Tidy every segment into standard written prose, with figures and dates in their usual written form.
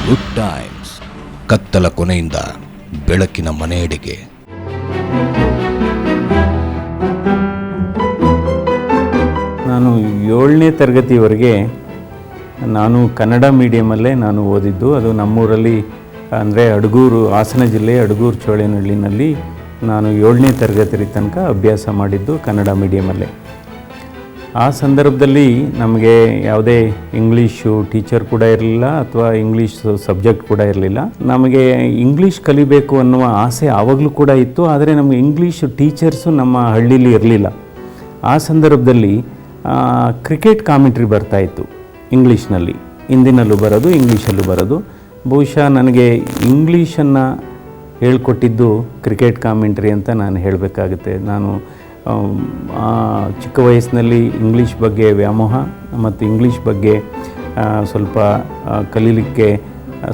Good times, ಕತ್ತಲ ಕೊನೆಯಿಂದ ಬೆಳಕಿನ ಮನೆಯೆಡೆಗೆ. ನಾನು 7ನೇ ತರಗತಿವರೆಗೆ ನಾನು ಕನ್ನಡ ಮೀಡಿಯಮಲ್ಲೇ ನಾನು ಓದಿದ್ದು. ಅದು ನಮ್ಮೂರಲ್ಲಿ ಅಂದರೆ ಅಡಗೂರು, ಹಾಸನ ಜಿಲ್ಲೆಯ ಅಡಗೂರು ಚೋಳೇನಹಳ್ಳಿನಲ್ಲಿ ನಾನು 7ನೇ ತರಗತಿ ತನಕ ಅಭ್ಯಾಸ ಮಾಡಿದ್ದು ಕನ್ನಡ ಮೀಡಿಯಮಲ್ಲೇ. ಆ ಸಂದರ್ಭದಲ್ಲಿ ನಮಗೆ ಯಾವುದೇ ಇಂಗ್ಲೀಷು ಟೀಚರ್ ಕೂಡ ಇರಲಿಲ್ಲ ಅಥವಾ ಇಂಗ್ಲೀಷ್ ಸಬ್ಜೆಕ್ಟ್ ಕೂಡ ಇರಲಿಲ್ಲ. ನಮಗೆ ಇಂಗ್ಲೀಷ್ ಕಲಿಬೇಕು ಅನ್ನುವ ಆಸೆ ಆವಾಗಲೂ ಕೂಡ ಇತ್ತು, ಆದರೆ ನಮಗೆ ಇಂಗ್ಲೀಷ್ ಟೀಚರ್ಸು ನಮ್ಮ ಹಳ್ಳಿಲಿ ಇರಲಿಲ್ಲ. ಆ ಸಂದರ್ಭದಲ್ಲಿ ಕ್ರಿಕೆಟ್ ಕಾಮೆಂಟ್ರಿ ಬರ್ತಾಯಿತ್ತು ಇಂಗ್ಲೀಷ್ನಲ್ಲಿ, ಹಿಂದಿನಲ್ಲೂ ಬರೋದು ಇಂಗ್ಲೀಷಲ್ಲೂ ಬರೋದು. ಬಹುಶಃ ನನಗೆ ಇಂಗ್ಲೀಷನ್ನು ಹೇಳ್ಕೊಟ್ಟಿದ್ದು ಕ್ರಿಕೆಟ್ ಕಾಮೆಂಟ್ರಿ ಅಂತ ನಾನು ಹೇಳಬೇಕಾಗುತ್ತೆ. ನಾನು ಚಿಕ್ಕ ವಯಸ್ಸಿನಲ್ಲಿ ಇಂಗ್ಲೀಷ್ ಬಗ್ಗೆ ವ್ಯಾಮೋಹ ಮತ್ತು ಇಂಗ್ಲೀಷ್ ಬಗ್ಗೆ ಸ್ವಲ್ಪ ಕಲೀಲಿಕ್ಕೆ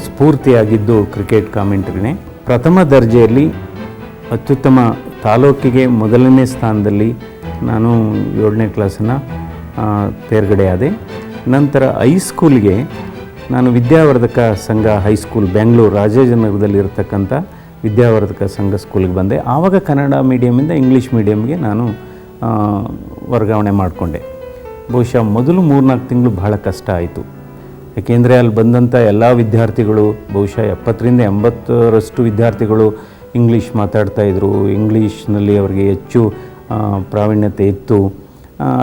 ಸ್ಫೂರ್ತಿಯಾಗಿದ್ದು ಕ್ರಿಕೆಟ್ ಕಾಮೆಂಟ್ರಿನೇ. ಪ್ರಥಮ ದರ್ಜೆಯಲ್ಲಿ ಅತ್ಯುತ್ತಮ ತಾಲೂಕಿಗೆ ಮೊದಲನೇ ಸ್ಥಾನದಲ್ಲಿ ನಾನು 7ನೇ ಕ್ಲಾಸನ್ನು ತೇರ್ಗಡೆ ಆದೆ. ನಂತರ ಹೈಸ್ಕೂಲ್ಗೆ ನಾನು ವಿದ್ಯಾವರ್ಧಕ ಸಂಘ ಹೈಸ್ಕೂಲ್ ಬೆಂಗಳೂರು ರಾಜಾಜಿನಗರದಲ್ಲಿರ್ತಕ್ಕಂಥ ವಿದ್ಯಾವರ್ಧಕ ಸಂಘ ಸ್ಕೂಲಿಗೆ ಬಂದೆ. ಆವಾಗ ಕನ್ನಡ ಮೀಡಿಯಮಿಂದ ಇಂಗ್ಲೀಷ್ ಮೀಡಿಯಮ್ಗೆ ನಾನು ವರ್ಗಾವಣೆ ಮಾಡಿಕೊಂಡೆ. ಬಹುಶಃ ಮೊದಲು 3-4 ತಿಂಗಳು ಬಹಳ ಕಷ್ಟ ಆಯಿತು. ಏಕೆಂದರೆ ಅಲ್ಲಿ ಬಂದಂಥ ಎಲ್ಲ ವಿದ್ಯಾರ್ಥಿಗಳು ಬಹುಶಃ 70-80% ವಿದ್ಯಾರ್ಥಿಗಳು ಇಂಗ್ಲೀಷ್ ಮಾತಾಡ್ತಾಯಿದ್ರು. ಇಂಗ್ಲೀಷ್ನಲ್ಲಿ ಅವರಿಗೆ ಹೆಚ್ಚು ಪ್ರಾವೀಣ್ಯತೆ ಇತ್ತು.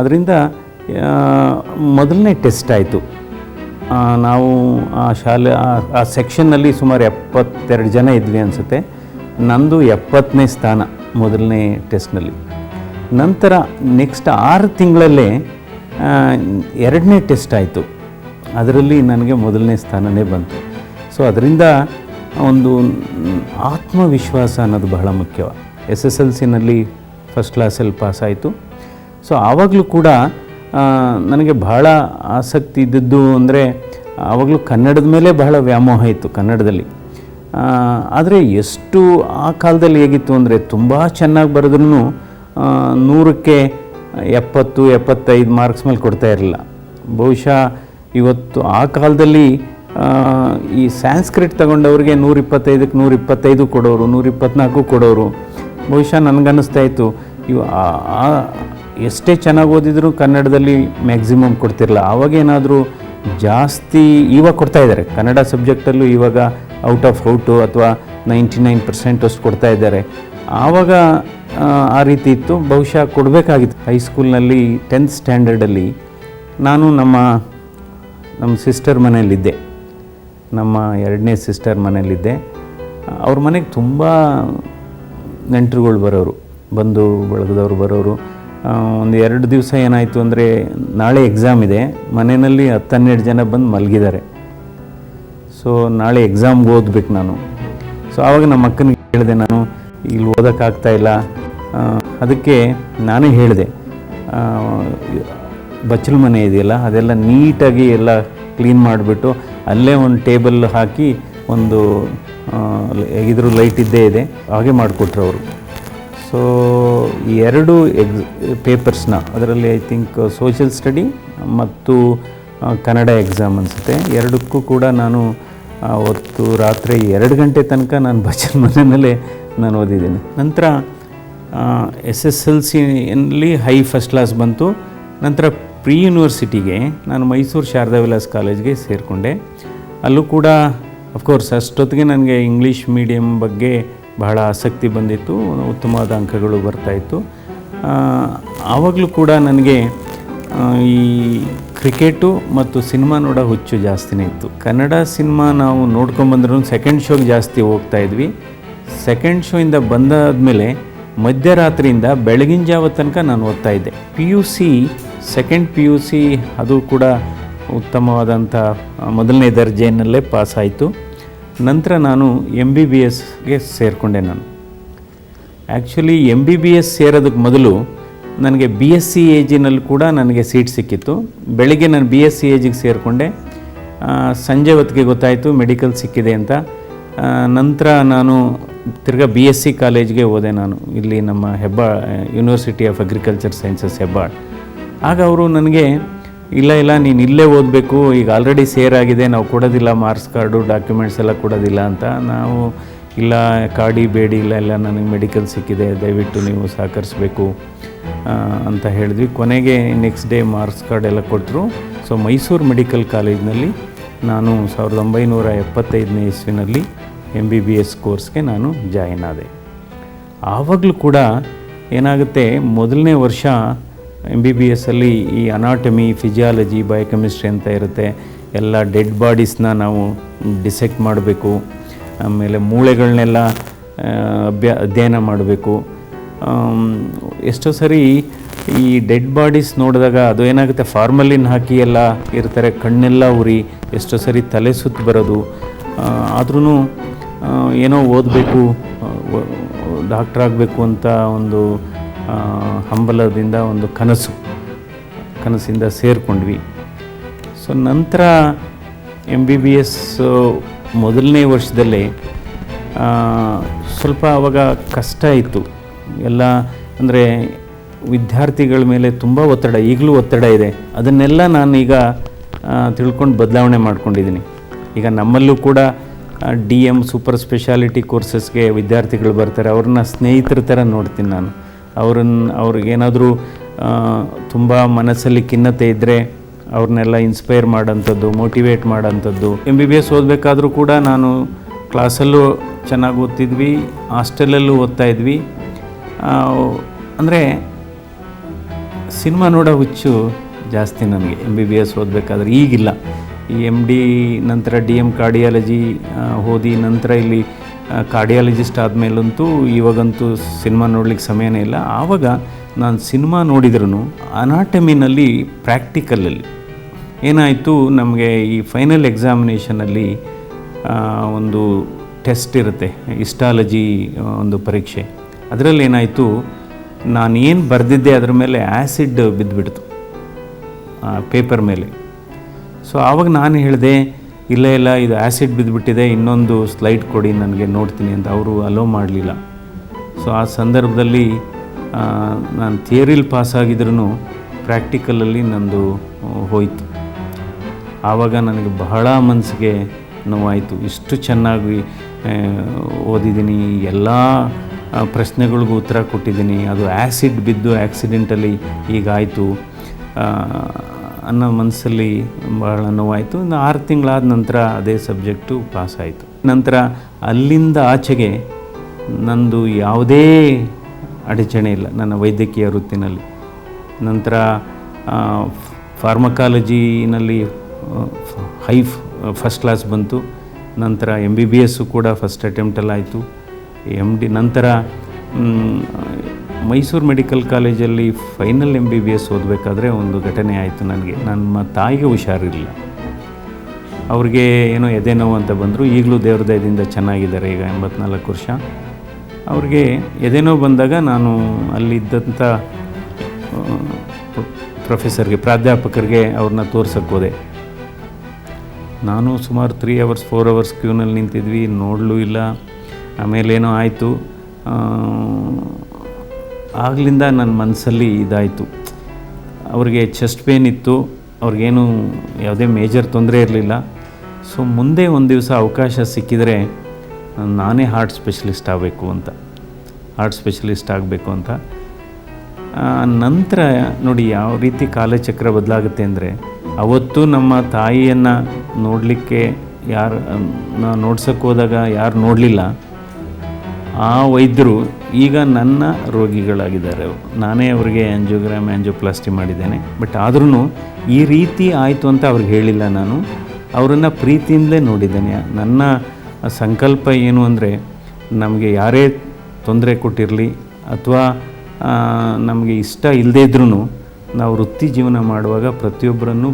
ಅದರಿಂದ ಮೊದಲನೇ ಟೆಸ್ಟ್ ಆಯಿತು. ನಾವು ಆ ಶಾಲೆ ಆ ಸೆಕ್ಷನ್ನಲ್ಲಿ ಸುಮಾರು 72 ಜನ ಇದ್ವಿ ಅನಿಸುತ್ತೆ. ನಂದು 70ನೇ ಸ್ಥಾನ ಮೊದಲನೇ ಟೆಸ್ಟ್ನಲ್ಲಿ. ನಂತರ ನೆಕ್ಸ್ಟ್ 6 ತಿಂಗಳಲ್ಲೇ 2ನೇ ಟೆಸ್ಟ್ ಆಯಿತು. ಅದರಲ್ಲಿ ನನಗೆ ಮೊದಲನೇ ಸ್ಥಾನನೇ ಬಂತು. ಸೊ ಅದರಿಂದ ಒಂದು ಆತ್ಮವಿಶ್ವಾಸ ಅನ್ನೋದು ಬಹಳ ಮುಖ್ಯ. SSLCನಲ್ಲಿ ಫಸ್ಟ್ ಕ್ಲಾಸಲ್ಲಿ ಪಾಸಾಯಿತು. ಸೊ ಆವಾಗಲೂ ಕೂಡ ನನಗೆ ಬಹಳ ಆಸಕ್ತಿ ಇದ್ದದ್ದು ಅಂದರೆ ಆವಾಗಲೂ ಕನ್ನಡದ ಮೇಲೆ ಬಹಳ ವ್ಯಾಮೋಹ ಇತ್ತು ಕನ್ನಡದಲ್ಲಿ. ಆದರೆ ಎಷ್ಟು ಆ ಕಾಲದಲ್ಲಿ ಹೇಗಿತ್ತು ಅಂದರೆ ತುಂಬ ಚೆನ್ನಾಗಿ ಬರೆದ್ರೂ 100ಕ್ಕೆ 70-75 ಮಾರ್ಕ್ಸ್ ಮೇಲೆ ಕೊಡ್ತಾ ಇರಲಿಲ್ಲ. ಬಹುಶಃ ಇವತ್ತು ಆ ಕಾಲದಲ್ಲಿ ಈ ಸ್ಯಾನ್ಸ್ಕ್ರಿಟ್ ತಗೊಂಡವ್ರಿಗೆ 125ಕ್ಕೆ 125 ಕೊಡೋರು, 124 ಕೊಡೋರು. ಬಹುಶಃ ನನಗನ್ನಿಸ್ತಾ ಇತ್ತು ಎಷ್ಟೇ ಚೆನ್ನಾಗಿ ಓದಿದ್ರು ಕನ್ನಡದಲ್ಲಿ ಮ್ಯಾಕ್ಸಿಮಮ್ ಕೊಡ್ತಿರಲಿಲ್ಲ. ಆವಾಗೇನಾದರೂ ಜಾಸ್ತಿ ಇವಾಗ ಕೊಡ್ತಾಯಿದ್ದಾರೆ ಕನ್ನಡ ಸಬ್ಜೆಕ್ಟಲ್ಲೂ. ಇವಾಗ ಔಟ್ ಆಫ್ ಔಟು ಅಥವಾ 99% ಅಷ್ಟು ಕೊಡ್ತಾ ಇದ್ದಾರೆ. ಆವಾಗ ಆ ರೀತಿ ಇತ್ತು. ಬಹುಶಃ ಕೊಡಬೇಕಾಗಿತ್ತು. ಹೈಸ್ಕೂಲ್ನಲ್ಲಿ 10th ಸ್ಟ್ಯಾಂಡರ್ಡಲ್ಲಿ ನಾನು ನಮ್ಮ ಸಿಸ್ಟರ್ ಮನೆಯಲ್ಲಿದ್ದೆ. ನಮ್ಮ 2ನೇ ಸಿಸ್ಟರ್ ಮನೆಯಲ್ಲಿದ್ದೆ. ಅವ್ರ ಮನೆಗೆ ತುಂಬ ನೆಂಟರುಗಳು ಬರೋರು, ಬಂಧು ಬಳಗದವರು ಬರೋರು. ಒಂದು 2 ದಿವಸ ಏನಾಯಿತು ಅಂದರೆ ನಾಳೆ ಎಕ್ಸಾಮ್ ಇದೆ, ಮನೆಯಲ್ಲಿ 10-12 ಜನ ಬಂದು ಮಲಗಿದ್ದಾರೆ. ಸೊ ನಾಳೆ ಎಕ್ಸಾಮ್ಗೆ ಓದ್ಬೇಕು ನಾನು. ಸೊ ಆವಾಗ ನಮ್ಮ ಅಕ್ಕನಿಗೆ ಹೇಳಿದೆ, ನಾನು ಇಲ್ಲಿ ಓದೋಕ್ಕಾಗ್ತಾಯಿಲ್ಲ. ಅದಕ್ಕೆ ನಾನೇ ಹೇಳಿದೆ, ಬಚ್ಚಲು ಮನೆ ಇದೆಯಲ್ಲ ಅದೆಲ್ಲ ನೀಟಾಗಿ ಎಲ್ಲ ಕ್ಲೀನ್ ಮಾಡಿಬಿಟ್ಟು ಅಲ್ಲೇ ಒಂದು ಟೇಬಲ್ ಹಾಕಿ ಒಂದು ಹೇಗಿದ್ರು ಲೈಟ್ ಇದ್ದೇ ಇದೆ, ಹಾಗೆ ಮಾಡಿಕೊಟ್ರು ಅವರು. ಸೊ 2 ಪೇಪರ್ಸ್ನ ಅದರಲ್ಲಿ ಐ ಥಿಂಕ್ ಸೋಷಿಯಲ್ ಸ್ಟಡಿ ಮತ್ತು ಕನ್ನಡ ಎಕ್ಸಾಮ್ ಅನಿಸುತ್ತೆ, 2ಕ್ಕೂ ಕೂಡ ನಾನು ಅವತ್ತು ರಾತ್ರಿ 2 ಗಂಟೆ ತನಕ ನಾನು ಬಚ್ಚಲ ಮನೆಯಲ್ಲೇ ನಾನು ಓದಿದ್ದೀನಿ. ನಂತರ SSLCಯಲ್ಲಿ ಹೈ ಫಸ್ಟ್ ಕ್ಲಾಸ್ ಬಂತು. ನಂತರ ಪ್ರೀ ಯೂನಿವರ್ಸಿಟಿಗೆ ನಾನು ಮೈಸೂರು ಶಾರದಾ ವಿಲಾಸ್ ಕಾಲೇಜ್ಗೆ ಸೇರಿಕೊಂಡೆ. ಅಲ್ಲೂ ಕೂಡ ಅಫ್ಕೋರ್ಸ್ ಅಷ್ಟೊತ್ತಿಗೆ ನನಗೆ ಇಂಗ್ಲೀಷ್ ಮೀಡಿಯಮ್ ಬಗ್ಗೆ ಬಹಳ ಆಸಕ್ತಿ ಬಂದಿತ್ತು, ಉತ್ತಮವಾದ ಅಂಕಗಳು ಬರ್ತಾಯಿತ್ತು. ಆವಾಗಲೂ ಕೂಡ ನನಗೆ ಈ ಕ್ರಿಕೆಟು ಮತ್ತು ಸಿನಿಮಾ ನೋಡೋ ಹುಚ್ಚು ಜಾಸ್ತಿನೇ ಇತ್ತು. ಕನ್ನಡ ಸಿನಿಮಾ ನಾವು ನೋಡ್ಕೊಂಬಂದ್ರೂ ಸೆಕೆಂಡ್ ಶೋಗೆ ಜಾಸ್ತಿ ಹೋಗ್ತಾಯಿದ್ವಿ. ಸೆಕೆಂಡ್ ಶೋಯಿಂದ ಬಂದಾದಮೇಲೆ ಮಧ್ಯರಾತ್ರಿಯಿಂದ ಬೆಳಗಿನ ಜಾವ ತನಕ ನಾನು ಓದ್ತಾಯಿದ್ದೆ. PUC ಸೆಕೆಂಡ್ PUC ಅದು ಕೂಡ ಉತ್ತಮವಾದಂಥ ಮೊದಲನೇ ದರ್ಜೆಯಲ್ಲೇ ಪಾಸಾಯಿತು. ನಂತರ ನಾನು MBBSಗೆ ಸೇರಿಕೊಂಡೆ. ನಾನು ಆ್ಯಕ್ಚುಲಿ MBBS ಸೇರೋದಕ್ಕೆ ಮೊದಲು ನನಗೆ BSc AGನಲ್ಲಿ ಕೂಡ ನನಗೆ ಸೀಟ್ ಸಿಕ್ಕಿತ್ತು. ಬೆಳಿಗ್ಗೆ ನಾನು BSc AGಗೆ ಸೇರಿಕೊಂಡೆ. ಸಂಜೆ ಹೊತ್ತಿಗೆ ಗೊತ್ತಾಯಿತು ಮೆಡಿಕಲ್ ಸಿಕ್ಕಿದೆ ಅಂತ. ನಂತರ ನಾನು ತಿರ್ಗಾ BSc ಕಾಲೇಜ್ಗೆ ಹೋದೆ. ನಾನು ಇಲ್ಲಿ ನಮ್ಮ Hebbal university of agriculture sciences Hebbal. ಆಗ ಅವರು ನನಗೆ ಇಲ್ಲ ನೀನು ಇಲ್ಲೇ ಓದಬೇಕು, ಈಗ ಆಲ್ರೆಡಿ ಸೇರಾಗಿದೆ, ನಾವು ಕೊಡೋದಿಲ್ಲ ಮಾರ್ಕ್ಸ್ ಕಾರ್ಡು ಡಾಕ್ಯುಮೆಂಟ್ಸ್ ಎಲ್ಲ ಕೊಡೋದಿಲ್ಲ ಅಂತ. ನಾವು ಇಲ್ಲ ಕಾಡಿ ಬೇಡಿ ಇಲ್ಲ ನನಗೆ ಮೆಡಿಕಲ್ ಸಿಕ್ಕಿದೆ, ದಯವಿಟ್ಟು ನೀವು ಸಹಕರಿಸ್ಬೇಕು ಅಂತ ಹೇಳಿದ್ವಿ. ಕೊನೆಗೆ ನೆಕ್ಸ್ಟ್ ಡೇ ಮಾರ್ಕ್ಸ್ ಕಾರ್ಡ್ ಎಲ್ಲ ಕೊಟ್ಟರು. ಸೊ ಮೈಸೂರು ಮೆಡಿಕಲ್ ಕಾಲೇಜಿನಲ್ಲಿ ನಾನು 1975ನೇ ಇಸ್ವಿನಲ್ಲಿ MBBS ಕೋರ್ಸ್ಗೆ ನಾನು ಜಾಯಿನ್ ಆದೆ. ಆವಾಗಲೂ ಕೂಡ ಏನಾಗುತ್ತೆ, ಮೊದಲನೇ ವರ್ಷ MBBSಲ್ಲಿ ಈ ಅನಾಟಮಿ, ಫಿಸಿಯಾಲಜಿ, ಬಯೋಕೆಮಿಸ್ಟ್ರಿ ಅಂತ ಇರುತ್ತೆ. ಎಲ್ಲ ಡೆಡ್ ಬಾಡೀಸ್ನ ನಾವು ಡಿಸೆಕ್ಟ್ ಮಾಡಬೇಕು, ಆಮೇಲೆ ಮೂಳೆಗಳನ್ನೆಲ್ಲ ಅಧ್ಯಯನ ಮಾಡಬೇಕು. ಎಷ್ಟೋ ಸರಿ ಈ ಡೆಡ್ ಬಾಡೀಸ್ ನೋಡಿದಾಗ ಅದು ಏನಾಗುತ್ತೆ, ಫಾರ್ಮಲಿನ್ ಹಾಕಿ ಎಲ್ಲ ಇರ್ತಾರೆ, ಕಣ್ಣೆಲ್ಲ ಉರಿ, ಎಷ್ಟೋ ಸರಿ ತಲೆ ಸುತ್ತು ಬರೋದು. ಆದ್ರೂ ಏನೋ ಓದಬೇಕು, ಡಾಕ್ಟ್ರ್ ಆಗಬೇಕು ಅಂತ ಒಂದು ಹಂಬಲದಿಂದ ಒಂದು ಕನಸಿಂದ ಸೇರಿಕೊಂಡ್ವಿ. ಸೊ ನಂತರ MBBS ಮೊದಲನೇ ವರ್ಷದಲ್ಲೇ ಸ್ವಲ್ಪ ಆವಾಗ ಕಷ್ಟ ಇತ್ತು ಎಲ್ಲ. ಅಂದರೆ ವಿದ್ಯಾರ್ಥಿಗಳ ಮೇಲೆ ತುಂಬ ಒತ್ತಡ, ಈಗಲೂ ಒತ್ತಡ ಇದೆ. ಅದನ್ನೆಲ್ಲ ನಾನೀಗ ತಿಳ್ಕೊಂಡು ಬದಲಾವಣೆ ಮಾಡ್ಕೊಂಡಿದ್ದೀನಿ. ಈಗ ನಮ್ಮಲ್ಲೂ ಕೂಡ DM ಸೂಪರ್ ಸ್ಪೆಷಾಲಿಟಿ ಕೋರ್ಸಸ್ಗೆ ವಿದ್ಯಾರ್ಥಿಗಳು ಬರ್ತಾರೆ, ಅವ್ರನ್ನ ಸ್ನೇಹಿತರ ಥರ ನೋಡ್ತೀನಿ ನಾನು. ಅವ್ರಿಗೇನಾದರೂ ತುಂಬ ಮನಸ್ಸಲ್ಲಿ ಖಿನ್ನತೆ ಇದ್ದರೆ ಅವ್ರನ್ನೆಲ್ಲ ಇನ್ಸ್ಪೈರ್ ಮಾಡೋಂಥದ್ದು, ಮೋಟಿವೇಟ್ ಮಾಡೋಂಥದ್ದು. MBBS ಓದಬೇಕಾದ್ರೂ ಕೂಡ ನಾನು ಕ್ಲಾಸಲ್ಲೂ ಚೆನ್ನಾಗಿ ಓದ್ತಿದ್ವಿ, ಹಾಸ್ಟೆಲಲ್ಲೂ ಓದ್ತಾಯಿದ್ವಿ. ಅಂದರೆ ಸಿನಿಮಾ ನೋಡೋ ಹುಚ್ಚು ಜಾಸ್ತಿ ನನಗೆ MBBS ಓದಬೇಕಾದ್ರೆ. ಈಗಿಲ್ಲ, ಈ MD ನಂತರ DM ಕಾರ್ಡಿಯಾಲಜಿ ಓದಿ ನಂತರ ಇಲ್ಲಿ ಕಾರ್ಡಿಯಾಲಜಿಸ್ಟ್ ಆದಮೇಲಂತೂ ಇವಾಗಂತೂ ಸಿನಿಮಾ ನೋಡ್ಲಿಕ್ಕೆ ಸಮಯನೇ ಇಲ್ಲ. ಆವಾಗ ನಾನು ಸಿನಿಮಾ ನೋಡಿದ್ರೂ ಅನಾಟಮಿನಲ್ಲಿ ಪ್ರಾಕ್ಟಿಕಲಲ್ಲಿ ಏನಾಯಿತು, ನಮಗೆ ಈ ಫೈನಲ್ ಎಕ್ಸಾಮಿನೇಷನಲ್ಲಿ ಒಂದು ಟೆಸ್ಟ್ ಇರುತ್ತೆ, ಹಿಸ್ಟಾಲಜಿ ಒಂದು ಪರೀಕ್ಷೆ. ಅದರಲ್ಲಿ ಏನಾಯಿತು, ನಾನೇನು ಬರೆದಿದ್ದೆ ಅದ್ರ ಮೇಲೆ ಆ್ಯಸಿಡ್ ಬಿದ್ದುಬಿಡ್ತು ಪೇಪರ್ ಮೇಲೆ. ಸೊ ಆವಾಗ ನಾನು ಹೇಳಿದೆ, ಇಲ್ಲ ಇದು ಆ್ಯಸಿಡ್ ಬಿದ್ದುಬಿಟ್ಟಿದೆ, ಇನ್ನೊಂದು ಸ್ಲೈಡ್ ಕೊಡಿ ನನಗೆ ನೋಡ್ತೀನಿ ಅಂತ. ಅವರು ಅಲೋ ಮಾಡಲಿಲ್ಲ. ಸೊ ಆ ಸಂದರ್ಭದಲ್ಲಿ ನಾನು ಥಿಯರಿಲಿ ಪಾಸಾಗಿದ್ರೂ ಪ್ರಾಕ್ಟಿಕಲಲ್ಲಿ ನಂದು ಹೋಯಿತು. ಆವಾಗ ನನಗೆ ಬಹಳ ಮನಸ್ಸಿಗೆ ನೋವಾಯಿತು. ಇಷ್ಟು ಚೆನ್ನಾಗಿ ಓದಿದ್ದೀನಿ, ಎಲ್ಲ ಪ್ರಶ್ನೆಗಳಿಗೂ ಉತ್ತರ ಕೊಟ್ಟಿದ್ದೀನಿ, ಅದು ಆ್ಯಸಿಡ್ ಬಿದ್ದು ಆ್ಯಕ್ಸಿಡೆಂಟಲ್ಲಿ ಹೀಗಾಯಿತು ಅನ್ನೋ ಮನಸ್ಸಲ್ಲಿ ಬಹಳ ನೋವಾಯಿತು. 6 ತಿಂಗಳಾದ ನಂತರ ಅದೇ ಸಬ್ಜೆಕ್ಟು ಪಾಸಾಯಿತು. ನಂತರ ಅಲ್ಲಿಂದ ಆಚೆಗೆ ನಂದು ಯಾವುದೇ ಅಡಚಣೆ ಇಲ್ಲ ನನ್ನ ವೈದ್ಯಕೀಯ ವೃತ್ತಿನಲ್ಲಿ. ನಂತರ ಫಾರ್ಮಕಾಲಜಿನಲ್ಲಿ ಫಸ್ಟ್ ಕ್ಲಾಸ್ ಬಂತು. ನಂತರ MBBS ಕೂಡ ಫಸ್ಟ್ ಅಟೆಂಪ್ಟಲ್ಲಾಯಿತು. MD ನಂತರ ಮೈಸೂರು ಮೆಡಿಕಲ್ ಕಾಲೇಜಲ್ಲಿ ಫೈನಲ್ MBBS ಓದಬೇಕಾದ್ರೆ ಒಂದು ಘಟನೆ ಆಯಿತು ನನಗೆ. ನಮ್ಮ ತಾಯಿಗೆ ಹುಷಾರಿರಲಿಲ್ಲ, ಅವ್ರಿಗೆ ಏನೋ ಎದೆ ನೋವು ಅಂತ ಬಂದರು. ಈಗಲೂ ದೇವ್ರ ದಯದಿಂದ ಚೆನ್ನಾಗಿದ್ದಾರೆ, ಈಗ 84 ವರ್ಷ. ಅವ್ರಿಗೆ ಎದೆ ನೋವು ಬಂದಾಗ ನಾನು ಅಲ್ಲಿದ್ದಂಥ ಪ್ರಾಧ್ಯಾಪಕರಿಗೆ ಅವ್ರನ್ನ ತೋರ್ಸಕ್ಕೆ ಹೋದೆ. ನಾನು ಸುಮಾರು 3 hours 4 hours ಕ್ಯೂನಲ್ಲಿ ನಿಂತಿದ್ವಿ, ನೋಡಲೂ ಇಲ್ಲ. ಆಮೇಲೇನೋ ಆಯಿತು. ಆಗಲಿಂದ ನನ್ನ ಮನಸ್ಸಲ್ಲಿ ಇದಾಯಿತು. ಅವ್ರಿಗೆ ಚೆಸ್ಟ್ ಪೇನ್ ಇತ್ತು, ಅವ್ರಿಗೇನು ಯಾವುದೇ ಮೇಜರ್ ತೊಂದರೆ ಇರಲಿಲ್ಲ. ಸೊ ಮುಂದೆ ಒಂದು ದಿವಸ ಅವಕಾಶ ಸಿಕ್ಕಿದರೆ ನಾನೇ ಹಾರ್ಟ್ ಸ್ಪೆಷಲಿಸ್ಟ್ ಆಗಬೇಕು ಅಂತ. ನಂತರ ನೋಡಿ ಯಾವ ರೀತಿ ಕಾಲಚಕ್ರ ಬದಲಾಗುತ್ತೆ ಅಂದರೆ, ಅವತ್ತು ನಮ್ಮ ತಾಯಿಯನ್ನು ನೋಡಲಿಕ್ಕೆ ನೋಡ್ಸೋಕ್ಕೆ ಹೋದಾಗ ಯಾರು ನೋಡಲಿಲ್ಲ, ಆ ವೈದ್ಯರು ಈಗ ನನ್ನ ರೋಗಿಗಳಾಗಿದ್ದಾರೆ. ನಾನೇ ಅವರಿಗೆ ಆ್ಯಂಜಿಯೋಪ್ಲಾಸ್ಟಿ ಮಾಡಿದ್ದೇನೆ. ಬಟ್ ಆದ್ರೂ ಈ ರೀತಿ ಆಯಿತು ಅಂತ ಅವ್ರಿಗೆ ಹೇಳಿಲ್ಲ. ನಾನು ಅವರನ್ನು ಪ್ರೀತಿಯಿಂದಲೇ ನೋಡಿದ್ದೇನೆ. ನನ್ನ ಸಂಕಲ್ಪ ಏನು ಅಂದರೆ, ನಮಗೆ ಯಾರೇ ತೊಂದರೆ ಕೊಟ್ಟಿರಲಿ ಅಥವಾ ನಮಗೆ ಇಷ್ಟ ಇಲ್ಲದೇ ಇದ್ರೂ ನಾವು ವೃತ್ತಿ ಜೀವನ ಮಾಡುವಾಗ ಪ್ರತಿಯೊಬ್ಬರನ್ನು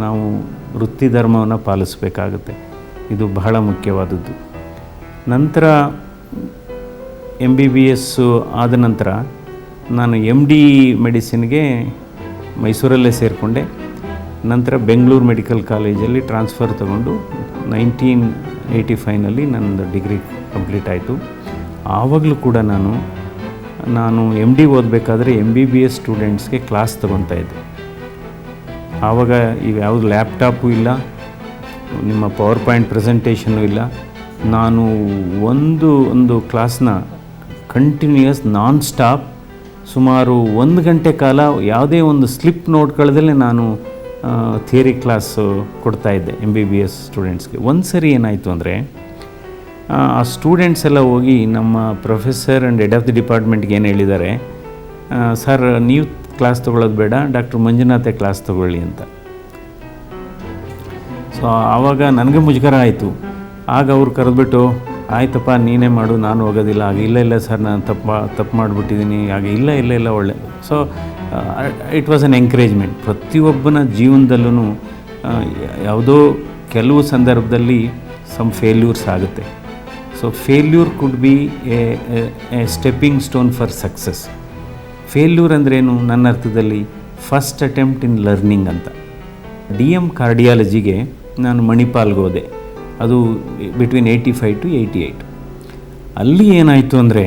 ನಾವು ವೃತ್ತಿ ಧರ್ಮವನ್ನು ಪಾಲಿಸಬೇಕಾಗುತ್ತೆ. ಇದು ಬಹಳ ಮುಖ್ಯವಾದದ್ದು. ನಂತರ MBBS ಆದ ನಂತರ ನಾನು MD ಮೆಡಿಸಿನ್ಗೆ ಮೈಸೂರಲ್ಲೇ ಸೇರಿಕೊಂಡೆ. ನಂತರ ಬೆಂಗಳೂರು ಮೆಡಿಕಲ್ ಕಾಲೇಜಲ್ಲಿ ಟ್ರಾನ್ಸ್ಫರ್ ತಗೊಂಡು 1985ನಲ್ಲಿ ನನ್ನದು ಡಿಗ್ರಿ ಕಂಪ್ಲೀಟ್ ಆಯಿತು. ಆವಾಗಲೂ ಕೂಡ ನಾನು MD ಓದಬೇಕಾದ್ರೆ MBBS ಸ್ಟೂಡೆಂಟ್ಸ್ಗೆ ಕ್ಲಾಸ್ ತೊಗೊತಾ ಇದ್ದೆ. ಆವಾಗ ಈಗ ಯಾವುದು ಲ್ಯಾಪ್ಟಾಪು ಇಲ್ಲ, ನಿಮ್ಮ ಪವರ್ ಪಾಯಿಂಟ್ ಪ್ರೆಸೆಂಟೇಷನ್ನು ಇಲ್ಲ. ನಾನು ಒಂದು ಕ್ಲಾಸ್ನ ಕಂಟಿನ್ಯೂಯಸ್ ನಾನ್ ಸ್ಟಾಪ್ ಸುಮಾರು 1 ಗಂಟೆ ಕಾಲ ಯಾವುದೇ ಒಂದು ಸ್ಲಿಪ್ ನೋಡ್ಕೊಳ್ಳದಲ್ಲೇ ನಾನು ಥಿಯರಿ ಕ್ಲಾಸು ಕೊಡ್ತಾಯಿದ್ದೆ MBBS ಸ್ಟೂಡೆಂಟ್ಸ್ಗೆ. ಒಂದು ಸರಿ ಏನಾಯಿತು ಅಂದರೆ, ಆ ಸ್ಟೂಡೆಂಟ್ಸ್ ಎಲ್ಲ ಹೋಗಿ ನಮ್ಮ professor and head of the ಡಿಪಾರ್ಟ್ಮೆಂಟ್ಗೆ ಏನು ಹೇಳಿದ್ದಾರೆ, ಸರ್ ನೀವು ಕ್ಲಾಸ್ ತೊಗೊಳ್ಳೋದು ಬೇಡ, ಡಾಕ್ಟರ್ ಮಂಜುನಾಥೆ ಕ್ಲಾಸ್ ತೊಗೊಳ್ಳಿ ಅಂತ. ಸೊ ಆವಾಗ ನನಗೆ ಮುಜುಗರ ಆಯಿತು. ಆಗ ಅವ್ರು ಕರೆದ್ಬಿಟ್ಟು, ಆಯ್ತಪ್ಪ ನೀನೇ ಮಾಡು, ನಾನು ಹೋಗೋದಿಲ್ಲ. ಆಗ ಇಲ್ಲ ಸರ್ ನಾನು ತಪ್ಪು ಮಾಡಿಬಿಟ್ಟಿದ್ದೀನಿ. ಆಗ ಇಲ್ಲ ಒಳ್ಳೆ. So it was an encouragement. ಪ್ರತಿಯೊಬ್ಬನ ಜೀವನದಲ್ಲೂ ಯಾವುದೋ ಕೆಲವು ಸಂದರ್ಭದಲ್ಲಿ ಸಮ್ ಫೇಲ್ಯೂರ್ಸ್ ಆಗುತ್ತೆ. So failure could be a stepping stone for success. Failure ಅಂದ್ರೇನು ನನ್ನ ಅರ್ಥದಲ್ಲಿ ಫಸ್ಟ್ ಅಟೆಂಪ್ಟ್ ಇನ್ ಲರ್ನಿಂಗ್ ಅಂತ. DM ಕಾರ್ಡಿಯಾಲಜಿಗೆ ನಾನು ಮಣಿಪಾಲ್ಗೆ ಹೋದೆ. ಅದು ಬಿಟ್ವೀನ್ 85 to 88. ಅಲ್ಲಿ ಏನಾಯಿತು ಅಂದರೆ,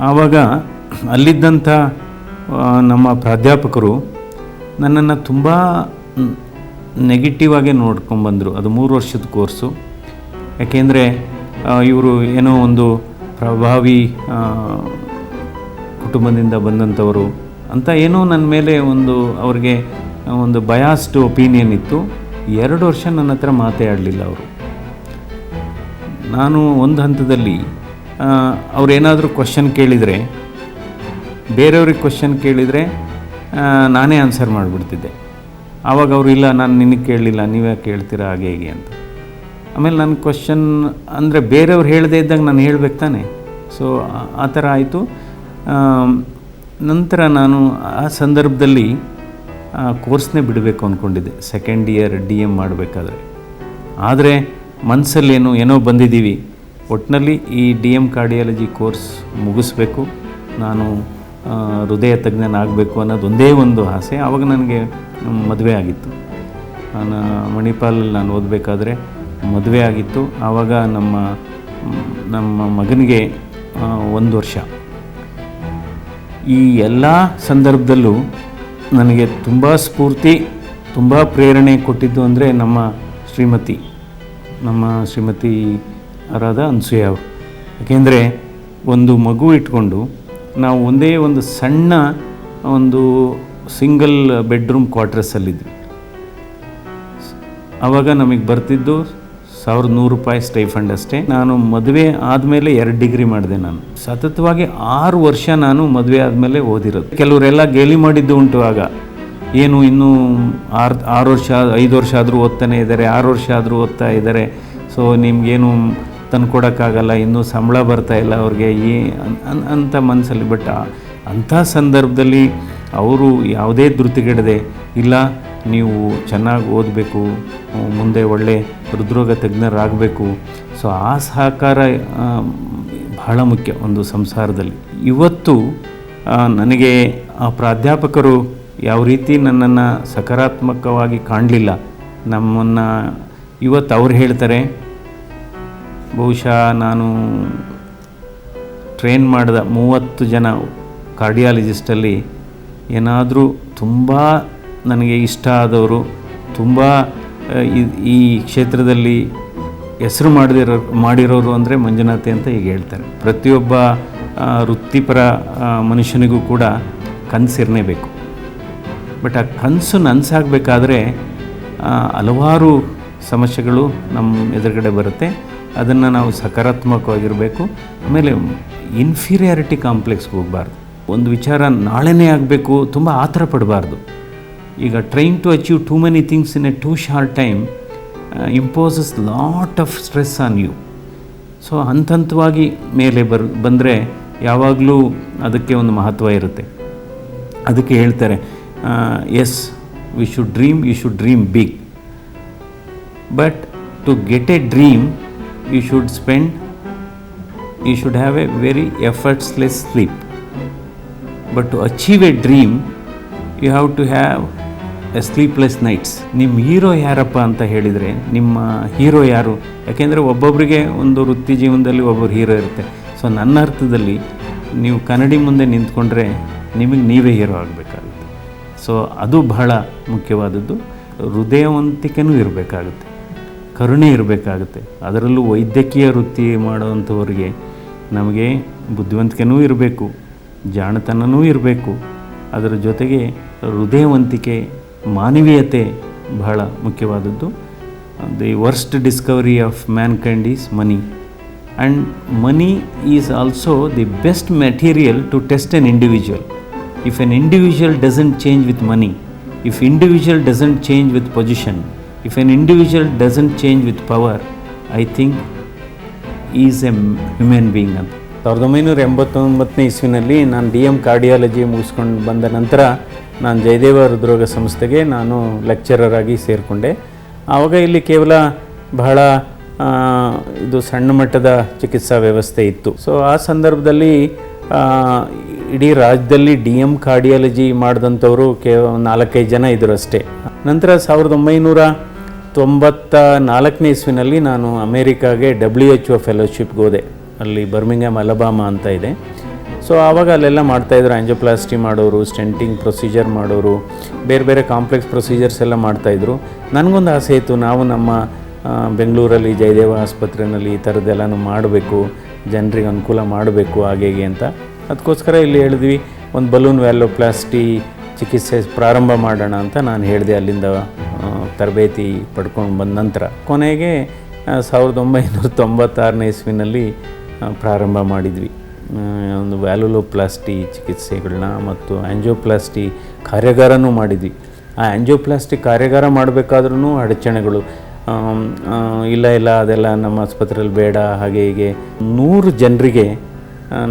ಆವಾಗ ಅಲ್ಲಿದ್ದಂಥ ನಮ್ಮ ಪ್ರಾಧ್ಯಾಪಕರು ನನ್ನನ್ನು ತುಂಬ ನೆಗೆಟಿವ್ ಆಗೇ ನೋಡ್ಕೊಂಡ್ಬಂದರು. ಅದು 3 ವರ್ಷದ ಕೋರ್ಸು. ಯಾಕೆಂದರೆ ಇವರು ಏನೋ ಒಂದು ಪ್ರಭಾವಿ ಕುಟುಂಬದಿಂದ ಬಂದಂಥವರು ಅಂತ ಏನೋ ನನ್ನ ಮೇಲೆ ಅವ್ರಿಗೆ ಒಂದು ಬಯಾಸ್ಡ್ ಒಪಿನಿಯನ್ ಇತ್ತು. 2 ವರ್ಷ ನನ್ನ ಹತ್ರ ಮಾತಾಡಲಿಲ್ಲ ಅವರು. ನಾನು ಒಂದು ಹಂತದಲ್ಲಿ ಅವರೇನಾದರೂ ಕ್ವಶನ್ ಕೇಳಿದರೆ, ಬೇರೆಯವ್ರಿಗೆ ಕ್ವಶನ್ ಕೇಳಿದರೆ ನಾನೇ ಆನ್ಸರ್ ಮಾಡಿಬಿಡ್ತಿದ್ದೆ. ಆವಾಗ ಅವರು, ಇಲ್ಲ ನಾನು ನಿನಗೆ ಕೇಳಲಿಲ್ಲ, ನೀವೇ ಕೇಳ್ತೀರಾ ಹಾಗೆ ಹೇಗೆ ಅಂತ. ಆಮೇಲೆ ನನ್ನ ಕ್ವಶನ್ ಅಂದರೆ ಬೇರೆಯವ್ರು ಹೇಳದೇ ಇದ್ದಾಗ ನಾನು ಹೇಳ್ಬೇಕು ತಾನೆ. ಸೊ ಆ ಥರ ಆಯಿತು. ನಂತರ ನಾನು ಆ ಸಂದರ್ಭದಲ್ಲಿ ಕೋರ್ಸ್ನೇ ಬಿಡಬೇಕು ಅಂದ್ಕೊಂಡಿದ್ದೆ, ಸೆಕೆಂಡ್ ಇಯರ್ DM ಮಾಡಬೇಕಾದ್ರೆ. ಆದರೆ ಮನಸ್ಸಲ್ಲೇನು ಏನೋ ಬಂದಿದ್ದೀವಿ, ಒಟ್ಟಿನಲ್ಲಿ ಈ DM ಕಾರ್ಡಿಯಾಲಜಿ ಕೋರ್ಸ್ ಮುಗಿಸ್ಬೇಕು, ನಾನು ಹೃದಯ ತಜ್ಞನಾಗಬೇಕು ಅನ್ನೋದು ಒಂದೇ ಒಂದು ಆಸೆ. ಆವಾಗ ನನಗೆ ಮದುವೆ ಆಗಿತ್ತು. ನಾನು ಮಣಿಪಾಲಲ್ಲಿ ನಾನು ಓದಬೇಕಾದ್ರೆ ಮದುವೆ ಆಗಿತ್ತು. ಆವಾಗ ನಮ್ಮ ಮಗನಿಗೆ 1 ವರ್ಷ. ಈ ಎಲ್ಲ ಸಂದರ್ಭದಲ್ಲೂ ನನಗೆ ತುಂಬ ಸ್ಫೂರ್ತಿ, ತುಂಬ ಪ್ರೇರಣೆ ಕೊಟ್ಟಿದ್ದು ಅಂದರೆ ನಮ್ಮ ಶ್ರೀಮತಿ ಆರಾದ ಅನ್ಸೂಯ ಅವರು. ಯಾಕೆಂದರೆ ಒಂದು ಮಗು ಇಟ್ಕೊಂಡು ನಾವು ಒಂದೇ ಒಂದು ಸಣ್ಣ ಒಂದು ಸಿಂಗಲ್ ಬೆಡ್ರೂಮ್ ಕ್ವಾರ್ಟರ್ಸಲ್ಲಿದ್ವಿ. ಆವಾಗ ನಮಗೆ ಬರ್ತಿದ್ದು $1,100 ಸ್ಟೈಫಂಡ್ ಅಷ್ಟೇ. ನಾನು ಮದುವೆ ಆದಮೇಲೆ 2 ಡಿಗ್ರಿ ಮಾಡಿದೆ. ನಾನು ಸತತವಾಗಿ 6 ವರ್ಷ ನಾನು ಮದುವೆ ಆದಮೇಲೆ ಓದಿರೋದು. ಕೆಲವರೆಲ್ಲ ಗೇಲಿ ಮಾಡಿದ್ದು ಉಂಟು. ಆಗ ಏನು ಇನ್ನೂ 6 ವರ್ಷ 5 ವರ್ಷ ಆದರೂ ಓದ್ತಾನೆ ಇದ್ದಾರೆ, 6 ವರ್ಷ ಆದರೂ ಓದ್ತಾ ಇದ್ದಾರೆ. ಸೊ ನಿಮಗೇನು ತಂದುಕೊಡೋಕ್ಕಾಗಲ್ಲ, ಇನ್ನೂ ಸಂಬಳ ಬರ್ತಾಯಿಲ್ಲ ಅವ್ರಿಗೆ ಅಂತ ಮನಸ್ಸಲ್ಲಿ. ಬಟ್ ಅಂಥ ಸಂದರ್ಭದಲ್ಲಿ ಅವರು ಯಾವುದೇ ಧೃತಿಗೆಡದೆ, ಇಲ್ಲ ನೀವು ಚೆನ್ನಾಗಿ ಓದಬೇಕು, ಮುಂದೆ ಒಳ್ಳೆ ಹೃದ್ರೋಗ ತಜ್ಞರಾಗಬೇಕು. ಸೊ ಆ ಸಹಕಾರ ಬಹಳ ಮುಖ್ಯ ಒಂದು ಸಂಸಾರದಲ್ಲಿ. ಇವತ್ತು ನನಗೆ ಆ ಪ್ರಾಧ್ಯಾಪಕರು ಯಾವ ರೀತಿ ನನ್ನನ್ನು ಸಕಾರಾತ್ಮಕವಾಗಿ ಕಾಣಲಿಲ್ಲ, ನಮ್ಮನ್ನು ಇವತ್ತು ಅವ್ರು ಹೇಳ್ತಾರೆ, ಬಹುಶಃ ನಾನು ಟ್ರೈನ್ ಮಾಡಿದ 30 ಜನ ಕಾರ್ಡಿಯಾಲಜಿಸ್ಟಲ್ಲಿ ಏನಾದರೂ ತುಂಬ ನನಗೆ ಇಷ್ಟ ಆದವರು, ತುಂಬ ಈ ಕ್ಷೇತ್ರದಲ್ಲಿ ಹೆಸರು ಮಾಡಿರೋರು ಅಂದರೆ ಮಂಜುನಾಥೆ ಅಂತ ಈಗ ಹೇಳ್ತಾರೆ. ಪ್ರತಿಯೊಬ್ಬ ವೃತ್ತಿಪರ ಮನುಷ್ಯನಿಗೂ ಕೂಡ ಕನಸಿರಲೇಬೇಕು. ಬಟ್ ಆ ಕನಸು ನನಸಾಗಬೇಕಾದ್ರೆ ಹಲವಾರು ಸಮಸ್ಯೆಗಳು ನಮ್ಮ ಎದುರುಗಡೆ ಬರುತ್ತೆ. ಅದನ್ನು ನಾವು ಸಕಾರಾತ್ಮಕವಾಗಿರಬೇಕು. ಆಮೇಲೆ ಇನ್ಫೀರಿಯಾರಿಟಿ ಕಾಂಪ್ಲೆಕ್ಸ್ಗೆ ಹೋಗಬಾರ್ದು. ಒಂದು ವಿಚಾರ ನಾಳೆನೇ ಆಗಬೇಕು, ತುಂಬ ಆತರ ಪಡಬಾರ್ದು. ಈಗ trying to achieve too many things in a too short time imposes lot of stress on you. So ಹಂತವಾಗಿ ಮೇಲೆ ಬಂದರೆ ಯಾವಾಗಲೂ ಅದಕ್ಕೆ ಒಂದು ಮಹತ್ವ ಇರುತ್ತೆ. ಅದಕ್ಕೆ ಹೇಳ್ತಾರೆ, as we should dream, you should dream big, but to get a dream you should have a very effortless sleep. But to achieve a dream, you have to have a sleepless nights. ನಿಮ್ಮ hero ಯಾರಪ್ಪ ಅಂತ ಹೇಳಿದರೆ, ನಿಮ್ಮ hero ಯಾರು? ಯಾಕೆಂದರೆ ಒಬ್ಬೊಬ್ಬರಿಗೆ ಒಂದು ವೃತ್ತಿ ಜೀವನದಲ್ಲಿ ಒಬ್ಬರು ಹೀರೋ ಇರುತ್ತೆ. ಸೊ ನನ್ನ ಅರ್ಥದಲ್ಲಿ ನೀವು ಕನ್ನಡಿ ಮುಂದೆ ನಿಂತ್ಕೊಂಡ್ರೆ ನಿಮಗೆ ನೀವೇ ಹೀರೋ ಆಗಬೇಕಾಗುತ್ತೆ. ಸೊ ಅದು ಬಹಳ ಮುಖ್ಯವಾದದ್ದು. ಹೃದಯವಂತಿಕೆನೂ ಇರಬೇಕಾಗುತ್ತೆ, ಕರುಣೆ ಇರಬೇಕಾಗುತ್ತೆ. ಅದರಲ್ಲೂ ವೈದ್ಯಕೀಯ ವೃತ್ತಿ ಮಾಡೋವಂಥವ್ರಿಗೆ ನಮಗೆ ಬುದ್ಧಿವಂತಿಕೆನೂ ಇರಬೇಕು, ಜಾಣತನವೂ ಇರಬೇಕು. ಅದರ ಜೊತೆಗೆ ಹೃದಯವಂತಿಕೆ, ಮಾನವೀಯತೆ ಬಹಳ ಮುಖ್ಯವಾದದ್ದು. The worst discovery of mankind is money, and money is also the best material to test an individual. If an individual doesn't change with money, if individual doesn't change with position, if an individual doesn't change with power, I think he is a human being ಅಂತ. 1989 ಇಸ್ವಿನಲ್ಲಿ ನಾನು DM cardiology ಮುಗಿಸ್ಕೊಂಡು ಬಂದ ನಂತರ ನಾನು ಜಯದೇವ ಹೃದ್ರೋಗ ಸಂಸ್ಥೆಗೆ ನಾನು lecturer ಆಗಿ ಸೇರಿಕೊಂಡೆ. ಆವಾಗ ಇಲ್ಲಿ ಕೇವಲ ಬಹಳ ಇದು ಸಣ್ಣ ಮಟ್ಟದ ಚಿಕಿತ್ಸಾ ವ್ಯವಸ್ಥೆ ಇತ್ತು. ಸೊ ಆ ಸಂದರ್ಭದಲ್ಲಿ ಇಡೀ ರಾಜ್ಯದಲ್ಲಿ DM ಕಾರ್ಡಿಯಾಲಜಿ ಮಾಡಿದಂಥವರು ಕೇವಲ 4-5 ಜನ ಇದ್ದರು ಅಷ್ಟೇ. ನಂತರ 1994 ಇಸ್ವಿನಲ್ಲಿ ನಾನು ಅಮೇರಿಕಾಗೆ WHO ಫೆಲೋಶಿಪ್ಗೆ ಹೋದೆ. ಅಲ್ಲಿ ಬರ್ಮಿಂಗ್ಹ್ಯಾಮ್ ಅಲಬಾಮಾ ಅಂತ ಇದೆ. ಸೊ ಆವಾಗ ಅಲ್ಲೆಲ್ಲ ಮಾಡ್ತಾಯಿದ್ರು, ಆ್ಯಂಜಿಯೋಪ್ಲಾಸ್ಟಿ ಮಾಡೋರು, ಸ್ಟೆಂಟಿಂಗ್ ಪ್ರೊಸೀಜರ್ ಮಾಡೋರು, ಬೇರೆ ಬೇರೆ ಕಾಂಪ್ಲೆಕ್ಸ್ ಪ್ರೊಸೀಜರ್ಸ್ ಎಲ್ಲ ಮಾಡ್ತಾಯಿದ್ರು. ನನಗೊಂದು ಆಸೆ ಇತ್ತು, ನಾವು ನಮ್ಮ ಬೆಂಗಳೂರಲ್ಲಿ ಜಯದೇವ ಆಸ್ಪತ್ರೆಯಲ್ಲಿ ಈ ಥರದ್ದೆಲ್ಲನೂ ಮಾಡಬೇಕು, ಜನರಿಗೆ ಅನುಕೂಲ ಮಾಡಬೇಕು ಹಾಗೆ ಅಂತ. ಅದಕ್ಕೋಸ್ಕರ ಇಲ್ಲಿ ಹೇಳಿದ್ವಿ, ಒಂದು ಬಲೂನ್ ವ್ಯಾಲೋಪ್ಲಾಸ್ಟಿ ಚಿಕಿತ್ಸೆ ಪ್ರಾರಂಭ ಮಾಡೋಣ ಅಂತ ನಾನು ಹೇಳಿದೆ. ಅಲ್ಲಿಂದ ತರಬೇತಿ ಪಡ್ಕೊಂಡು ಬಂದ ನಂತರ ಕೊನೆಗೆ 1996 ಇಸ್ವಿನಲ್ಲಿ ಪ್ರಾರಂಭ ಮಾಡಿದ್ವಿ. ಒಂದು ವ್ಯಾಲುಲೋಪ್ಲಾಸ್ಟಿ ಚಿಕಿತ್ಸೆಗಳನ್ನ ಮತ್ತು ಆ್ಯಂಜಿಯೋಪ್ಲಾಸ್ಟಿ ಕಾರ್ಯಾಗಾರನೂ ಮಾಡಿದ್ವಿ. ಆ ಆ್ಯಂಜಿಯೋಪ್ಲಾಸ್ಟಿ ಕಾರ್ಯಾಗಾರ ಮಾಡಬೇಕಾದ್ರೂ ಅಡಚಣೆಗಳು, ಇಲ್ಲ ಅದೆಲ್ಲ ನಮ್ಮ ಆಸ್ಪತ್ರೆಯಲ್ಲಿ ಬೇಡ, ಹಾಗೆ ಹೀಗೆ. 100 ಜನರಿಗೆ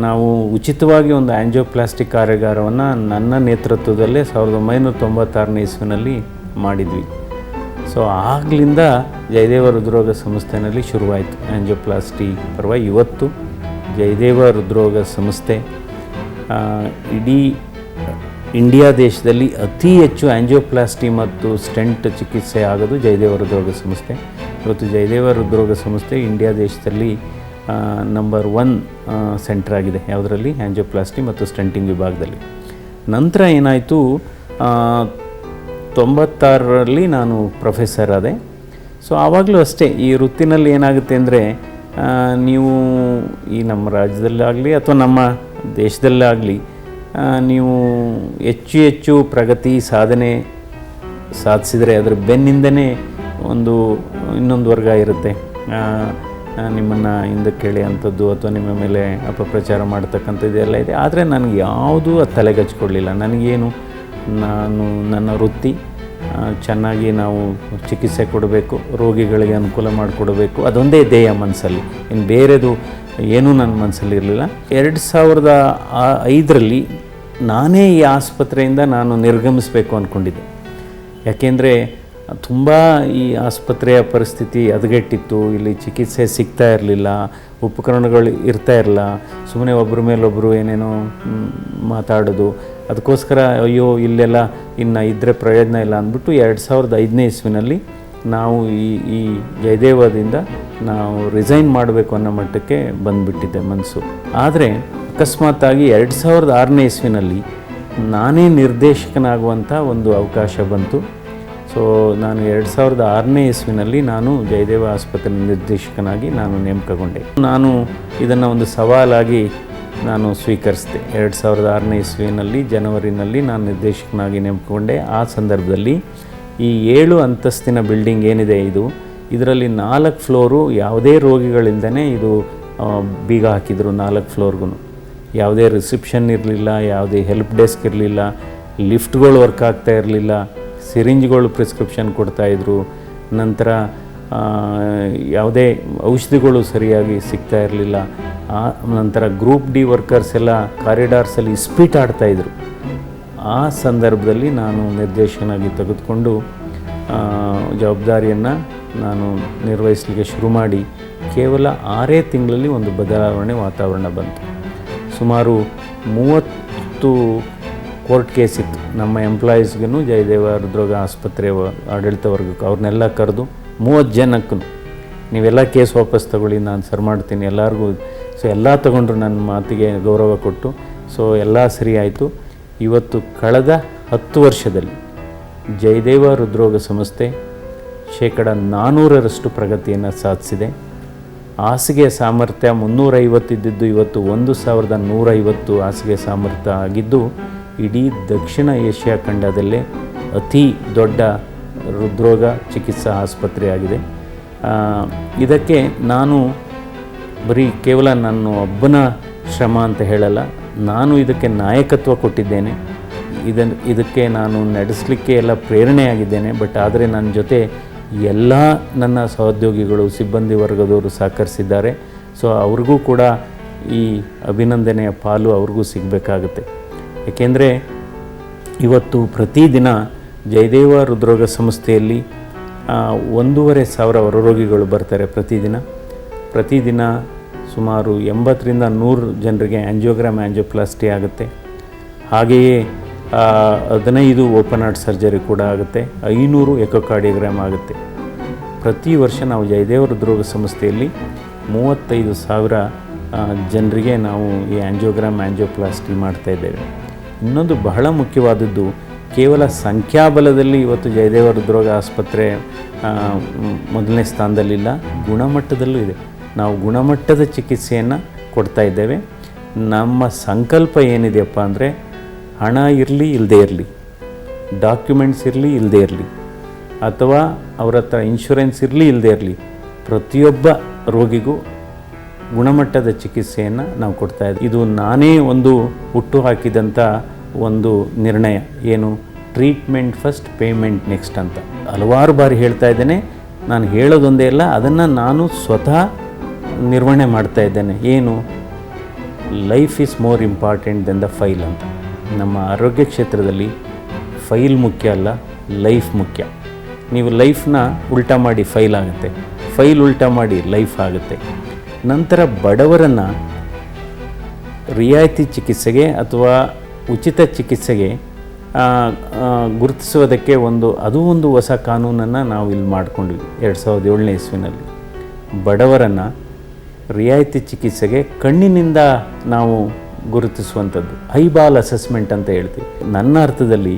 ನಾವು ಉಚಿತವಾಗಿ ಒಂದು ಆ್ಯಂಜಿಯೋಪ್ಲಾಸ್ಟಿಕ್ ಕಾರ್ಯಾಗಾರವನ್ನು ನನ್ನ ನೇತೃತ್ವದಲ್ಲೇ 1996 ಇಸ್ವಿನಲ್ಲಿ ಮಾಡಿದ್ವಿ. ಸೊ ಆಗಲಿಂದ ಜಯದೇವ ಹೃದ್ರೋಗ ಸಂಸ್ಥೆಯಲ್ಲಿ ಶುರುವಾಯಿತು ಆ್ಯಂಜಿಯೋಪ್ಲಾಸ್ಟಿ ಪರವಾಗಿ. ಇವತ್ತು ಜಯದೇವ ಹೃದ್ರೋಗ ಸಂಸ್ಥೆ ಇಡೀ ಇಂಡಿಯಾ ದೇಶದಲ್ಲಿ ಅತಿ ಹೆಚ್ಚು ಆ್ಯಂಜಿಯೋಪ್ಲಾಸ್ಟಿ ಮತ್ತು ಸ್ಟೆಂಟ್ ಚಿಕಿತ್ಸೆ ಆಗೋದು ಜಯದೇವ ಹೃದ್ರೋಗ ಸಂಸ್ಥೆ. ಇವತ್ತು ಜಯದೇವ ಹೃದ್ರೋಗ ಸಂಸ್ಥೆ ಇಂಡಿಯಾ ದೇಶದಲ್ಲಿ ನಂಬರ್ 1 ಸೆಂಟರ್ ಆಗಿದೆ, ಯಾವುದರಲ್ಲಿ? ಆ್ಯಂಜಿಯೋಪ್ಲಾಸ್ಟಿ ಮತ್ತು ಸ್ಟೆಂಟಿಂಗ್ ವಿಭಾಗದಲ್ಲಿ. ನಂತರ ಏನಾಯಿತು, 96ರಲ್ಲಿ ನಾನು ಪ್ರೊಫೆಸರ್ ಆದೆ. ಸೊ ಆವಾಗಲೂ ಅಷ್ಟೇ, ಈ ವೃತ್ತಿನಲ್ಲಿ ಏನಾಗುತ್ತೆ ಅಂದರೆ, ನೀವು ಈ ನಮ್ಮ ರಾಜ್ಯದಲ್ಲಾಗಲಿ ಅಥವಾ ನಮ್ಮ ದೇಶದಲ್ಲಾಗಲಿ ನೀವು ಹೆಚ್ಚು ಪ್ರಗತಿ ಸಾಧನೆ ಸಾಧಿಸಿದರೆ ಅದರ ಬೆನ್ನಿಂದನೇ ಇನ್ನೊಂದು ವರ್ಗ ಇರುತ್ತೆ, ನಿಮ್ಮನ್ನು ಹಿಂದಕ್ಕೆ ಕೇಳಿ ಅಂಥದ್ದು ಅಥವಾ ನಿಮ್ಮ ಮೇಲೆ ಅಪಪ್ರಚಾರ ಮಾಡ್ತಕ್ಕಂಥದ್ದು ಎಲ್ಲ ಇದೆ. ಆದರೆ ನನಗೆ ಯಾವುದೂ ಅದು ತಲೆಗೆ ಹಚ್ಕೊಳ್ಳಿಲ್ಲ. ನನಗೇನು, ನನ್ನ ವೃತ್ತಿ ಚೆನ್ನಾಗಿ ನಾವು ಚಿಕಿತ್ಸೆ ಕೊಡಬೇಕು, ರೋಗಿಗಳಿಗೆ ಅನುಕೂಲ ಮಾಡಿಕೊಡಬೇಕು, ಅದೊಂದೇ ಧ್ಯೇಯ ಮನಸ್ಸಲ್ಲಿ. ಇನ್ನು ಬೇರೆದು ಏನೂ ನನ್ನ ಮನಸ್ಸಲ್ಲಿ ಇರಲಿಲ್ಲ. 2005ರಲ್ಲಿ ನಾನೇ ಈ ಆಸ್ಪತ್ರೆಯಿಂದ ನಾನು ನಿರ್ಗಮಿಸಬೇಕು ಅಂದ್ಕೊಂಡಿದ್ದೆ. ಯಾಕೆಂದರೆ ತುಂಬ ಈ ಆಸ್ಪತ್ರೆಯ ಪರಿಸ್ಥಿತಿ ಹದಗೆಟ್ಟಿತ್ತು. ಇಲ್ಲಿ ಚಿಕಿತ್ಸೆ ಸಿಗ್ತಾ ಇರಲಿಲ್ಲ, ಉಪಕರಣಗಳು ಇರ್ತಾ ಇರಲಿಲ್ಲ, ಸುಮ್ಮನೆ ಒಬ್ಬರ ಮೇಲೊಬ್ಬರು ಏನೇನೋ ಮಾತಾಡೋದು. ಅದಕ್ಕೋಸ್ಕರ ಅಯ್ಯೋ ಇಲ್ಲೆಲ್ಲ ಇನ್ನು ಇದ್ದರೆ ಪ್ರಯೋಜನ ಇಲ್ಲ ಅಂದ್ಬಿಟ್ಟು 2005 ಇಸ್ವಿನಲ್ಲಿ ನಾವು ಈ ಜಯದೇವದಿಂದ ನಾವು ರಿಸೈನ್ ಮಾಡಬೇಕು ಅನ್ನೋ ಮಟ್ಟಕ್ಕೆ ಬಂದುಬಿಟ್ಟಿದ್ದೆ ಮನಸ್ಸು. ಆದರೆ ಅಕಸ್ಮಾತ್ತಾಗಿ 2006 ಇಸ್ವಿನಲ್ಲಿ ನಾನೇ ನಿರ್ದೇಶಕನಾಗುವಂಥ ಒಂದು ಅವಕಾಶ ಬಂತು. ಸೊ ನಾನು 2006 ಇಸ್ವಿನಲ್ಲಿ ನಾನು ಜಯದೇವ ಆಸ್ಪತ್ರೆ ನಿರ್ದೇಶಕನಾಗಿ ನಾನು ನೇಮಕಗೊಂಡೆ. ನಾನು ಇದನ್ನು ಒಂದು ಸವಾಲಾಗಿ ನಾನು ಸ್ವೀಕರಿಸಿದೆ. 2006 ಇಸ್ವಿನಲ್ಲಿ ಜನವರಿನಲ್ಲಿ ನಾನು ನಿರ್ದೇಶಕನಾಗಿ ನೇಮಕಗೊಂಡೆ. ಆ ಸಂದರ್ಭದಲ್ಲಿ ಈ 7 ಅಂತಸ್ತಿನ ಬಿಲ್ಡಿಂಗ್ ಏನಿದೆ ಇದರಲ್ಲಿ 4 ಫ್ಲೋರು ಯಾವುದೇ ರೋಗಿಗಳಿಂದನೇ ಇದು ಬೀಗ ಹಾಕಿದರು. 4 ಫ್ಲೋರ್ಗೂ ಯಾವುದೇ ರಿಸೆಪ್ಷನ್ ಇರಲಿಲ್ಲ, ಯಾವುದೇ ಹೆಲ್ಪ್ ಡೆಸ್ಕ್ ಇರಲಿಲ್ಲ, ಲಿಫ್ಟ್ಗಳು ವರ್ಕ್ ಆಗ್ತಾ ಇರಲಿಲ್ಲ, ಸಿರಿಂಜ್ಗಳು ಪ್ರಿಸ್ಕ್ರಿಪ್ಷನ್ ಕೊಡ್ತಾಯಿದ್ರು. ನಂತರ ಯಾವುದೇ ಔಷಧಿಗಳು ಸರಿಯಾಗಿ ಸಿಗ್ತಾ ಇರಲಿಲ್ಲ. ನಂತರ ಗ್ರೂಪ್ ಡಿ ವರ್ಕರ್ಸ್ ಎಲ್ಲ ಕಾರಿಡಾರ್ಸಲ್ಲಿ ಇಸ್ಪೀಟ್ ಆಡ್ತಾಯಿದ್ರು. ಆ ಸಂದರ್ಭದಲ್ಲಿ ನಾನು ನಿರ್ದೇಶಕನಾಗಿ ತೆಗೆದುಕೊಂಡು ಜವಾಬ್ದಾರಿಯನ್ನು ನಾನು ನಿರ್ವಹಿಸಲಿಕ್ಕೆ ಶುರು ಮಾಡಿ ಕೇವಲ 6 ತಿಂಗಳಲ್ಲಿ ಒಂದು ಬದಲಾವಣೆ ವಾತಾವರಣ ಬಂತು. ಸುಮಾರು 30 ಕೋರ್ಟ್ ಕೇಸ್ ಇತ್ತು. ನಮ್ಮ ಎಂಪ್ಲಾಯೀಸ್ಗೂ ಜಯದೇವ ಹೃದ್ರೋಗ ಆಸ್ಪತ್ರೆ ಆಡಳಿತ ವರ್ಗಕ್ಕೆ ಅವ್ರನ್ನೆಲ್ಲ ಕರೆದು 30 ಜನಕ್ಕೂ ನೀವೆಲ್ಲ ಕೇಸ್ ವಾಪಸ್ ತಗೊಳ್ಳಿ, ನಾನು ಸರಿ ಮಾಡ್ತೀನಿ ಎಲ್ಲರಿಗೂ. ಸೊ ಎಲ್ಲ ತಗೊಂಡ್ರು, ನನ್ನ ಮಾತಿಗೆ ಗೌರವ ಕೊಟ್ಟು. ಸೊ ಎಲ್ಲ ಸರಿ ಆಯಿತು. ಇವತ್ತು ಕಳೆದ 10 ವರ್ಷದಲ್ಲಿ ಜಯದೇವ ಹೃದ್ರೋಗ ಸಂಸ್ಥೆ 400% ಪ್ರಗತಿಯನ್ನು ಸಾಧಿಸಿದೆ. ಹಾಸಿಗೆ ಸಾಮರ್ಥ್ಯ 350 ಇದ್ದಿದ್ದು ಇವತ್ತು 1150 ಹಾಸಿಗೆ ಸಾಮರ್ಥ್ಯ ಆಗಿದ್ದು, ಇಡೀ ದಕ್ಷಿಣ ಏಷ್ಯಾ ಖಂಡದಲ್ಲೇ ಅತಿ ದೊಡ್ಡ ಹೃದ್ರೋಗ ಚಿಕಿತ್ಸಾ ಆಸ್ಪತ್ರೆಯಾಗಿದೆ. ಇದಕ್ಕೆ ನಾನು ಬರೀ ಕೇವಲ ನನ್ನ ಒಬ್ಬನ ಶ್ರಮ ಅಂತ ಹೇಳಲ್ಲ, ನಾನು ಇದಕ್ಕೆ ನಾಯಕತ್ವ ಕೊಟ್ಟಿದ್ದೇನೆ. ಇದಕ್ಕೆ ನಾನು ನಡೆಸಲಿಕ್ಕೆ ಎಲ್ಲ ಪ್ರೇರಣೆಯಾಗಿದ್ದೇನೆ. ಬಟ್ ಆದರೆ ನನ್ನ ಜೊತೆ ಎಲ್ಲ ನನ್ನ ಸಹೋದ್ಯೋಗಿಗಳು, ಸಿಬ್ಬಂದಿ ವರ್ಗದವರು ಸಹಕರಿಸಿದ್ದಾರೆ. ಸೊ ಅವ್ರಿಗೂ ಕೂಡ ಈ ಅಭಿನಂದನೆಯ ಪಾಲು ಅವ್ರಿಗೂ ಸಿಗಬೇಕಾಗುತ್ತೆ. ಏಕೆಂದರೆ ಇವತ್ತು ಪ್ರತಿದಿನ ಜಯದೇವ ಹೃದ್ರೋಗ ಸಂಸ್ಥೆಯಲ್ಲಿ 1,500 ಹೊರರೋಗಿಗಳು ಬರ್ತಾರೆ ಪ್ರತಿದಿನ ಸುಮಾರು 80ರಿಂದ 100 ಜನರಿಗೆ ಆಂಜಿಯೋಗ್ರಾಮ್ ಆಂಜಿಯೋಪ್ಲಾಸ್ಟಿ ಆಗುತ್ತೆ. ಹಾಗೆಯೇ 15 ಓಪನ್ ಹಾರ್ಟ್ ಸರ್ಜರಿ ಕೂಡ ಆಗುತ್ತೆ, 500 ಎಕೋಕಾರ್ಡಿಯೋಗ್ರಾಮ್ ಆಗುತ್ತೆ. ಪ್ರತಿ ವರ್ಷ ನಾವು ಜಯದೇವ ಹೃದ್ರೋಗ ಸಂಸ್ಥೆಯಲ್ಲಿ 35,000 ಜನರಿಗೆ ನಾವು ಈ ಆಂಜಿಯೋಗ್ರಾಮ್ ಆಂಜಿಯೋಪ್ಲಾಸ್ಟಿ ಮಾಡ್ತಾಯಿದ್ದೇವೆ. ಇನ್ನೊಂದು ಬಹಳ ಮುಖ್ಯವಾದದ್ದು, ಕೇವಲ ಸಂಖ್ಯಾಬಲದಲ್ಲಿ ಇವತ್ತು ಜಯದೇವ ಹೃದ್ರೋಗ ಆಸ್ಪತ್ರೆ ಮೊದಲನೇ ಸ್ಥಾನದಲ್ಲಿಲ್ಲ, ಗುಣಮಟ್ಟದಲ್ಲೂ ಇದೆ. ನಾವು ಗುಣಮಟ್ಟದ ಚಿಕಿತ್ಸೆಯನ್ನು ಕೊಡ್ತಾ ಇದ್ದೇವೆ. ನಮ್ಮ ಸಂಕಲ್ಪ ಏನಿದೆಯಪ್ಪ ಅಂದರೆ, ಹಣ ಇರಲಿ ಇಲ್ಲದೇ ಇರಲಿ, ಡಾಕ್ಯುಮೆಂಟ್ಸ್ ಇರಲಿ ಇಲ್ಲದೇ ಇರಲಿ, ಅಥವಾ ಅವರ ಹತ್ರ ಇನ್ಶೂರೆನ್ಸ್ ಇರಲಿ ಇಲ್ಲದೇ ಇರಲಿ, ಪ್ರತಿಯೊಬ್ಬ ರೋಗಿಗೂ ಗುಣಮಟ್ಟದ ಚಿಕಿತ್ಸೆಯನ್ನು ನಾವು ಕೊಡ್ತಾಯಿದ್ದೀವಿ. ಇದು ನಾನೇ ಒಂದು ಹುಟ್ಟು ಹಾಕಿದಂಥ ಒಂದು ನಿರ್ಣಯ. ಏನು? ಟ್ರೀಟ್ಮೆಂಟ್ ಫಸ್ಟ್, ಪೇಮೆಂಟ್ ನೆಕ್ಸ್ಟ್ ಅಂತ ಹಲವಾರು ಬಾರಿ ಹೇಳ್ತಾ ಇದ್ದೇನೆ. ನಾನು ಹೇಳೋದೊಂದೇ ಅಲ್ಲ, ಅದನ್ನು ನಾನು ಸ್ವತಃ ನಿರ್ವಹಣೆ ಮಾಡ್ತಾ ಇದ್ದೇನೆ. ಏನು? Life is more important than the file ಅಂತ. ನಮ್ಮ ಆರೋಗ್ಯ ಕ್ಷೇತ್ರದಲ್ಲಿ ಫೈಲ್ ಮುಖ್ಯ ಅಲ್ಲ, ಲೈಫ್ ಮುಖ್ಯ. ನೀವು ಲೈಫ್ನ ಉಲ್ಟಾ ಮಾಡಿ ಫೈಲ್ ಆಗುತ್ತೆ, ಫೈಲ್ ಉಲ್ಟಾ ಮಾಡಿ ಲೈಫ್ ಆಗುತ್ತೆ. ನಂತರ ಬಡವರನ್ನು ರಿಯಾಯಿತಿ ಚಿಕಿತ್ಸೆಗೆ ಅಥವಾ ಉಚಿತ ಚಿಕಿತ್ಸೆಗೆ ಗುರುತಿಸೋದಕ್ಕೆ ಅದು ಒಂದು ಹೊಸ ಕಾನೂನನ್ನು ನಾವು ಇಲ್ಲಿ ಮಾಡಿಕೊಂಡ್ವಿ 2007ನೇ ಇಸ್ವಿನಲ್ಲಿ. ಬಡವರನ್ನು ರಿಯಾಯಿತಿ ಚಿಕಿತ್ಸೆಗೆ ಕಣ್ಣಿನಿಂದ ನಾವು ಗುರುತಿಸುವಂಥದ್ದು ಐಬಾಲ್ ಅಸೆಸ್ಮೆಂಟ್ ಅಂತ ಹೇಳ್ತೀವಿ. ನನ್ನ ಅರ್ಥದಲ್ಲಿ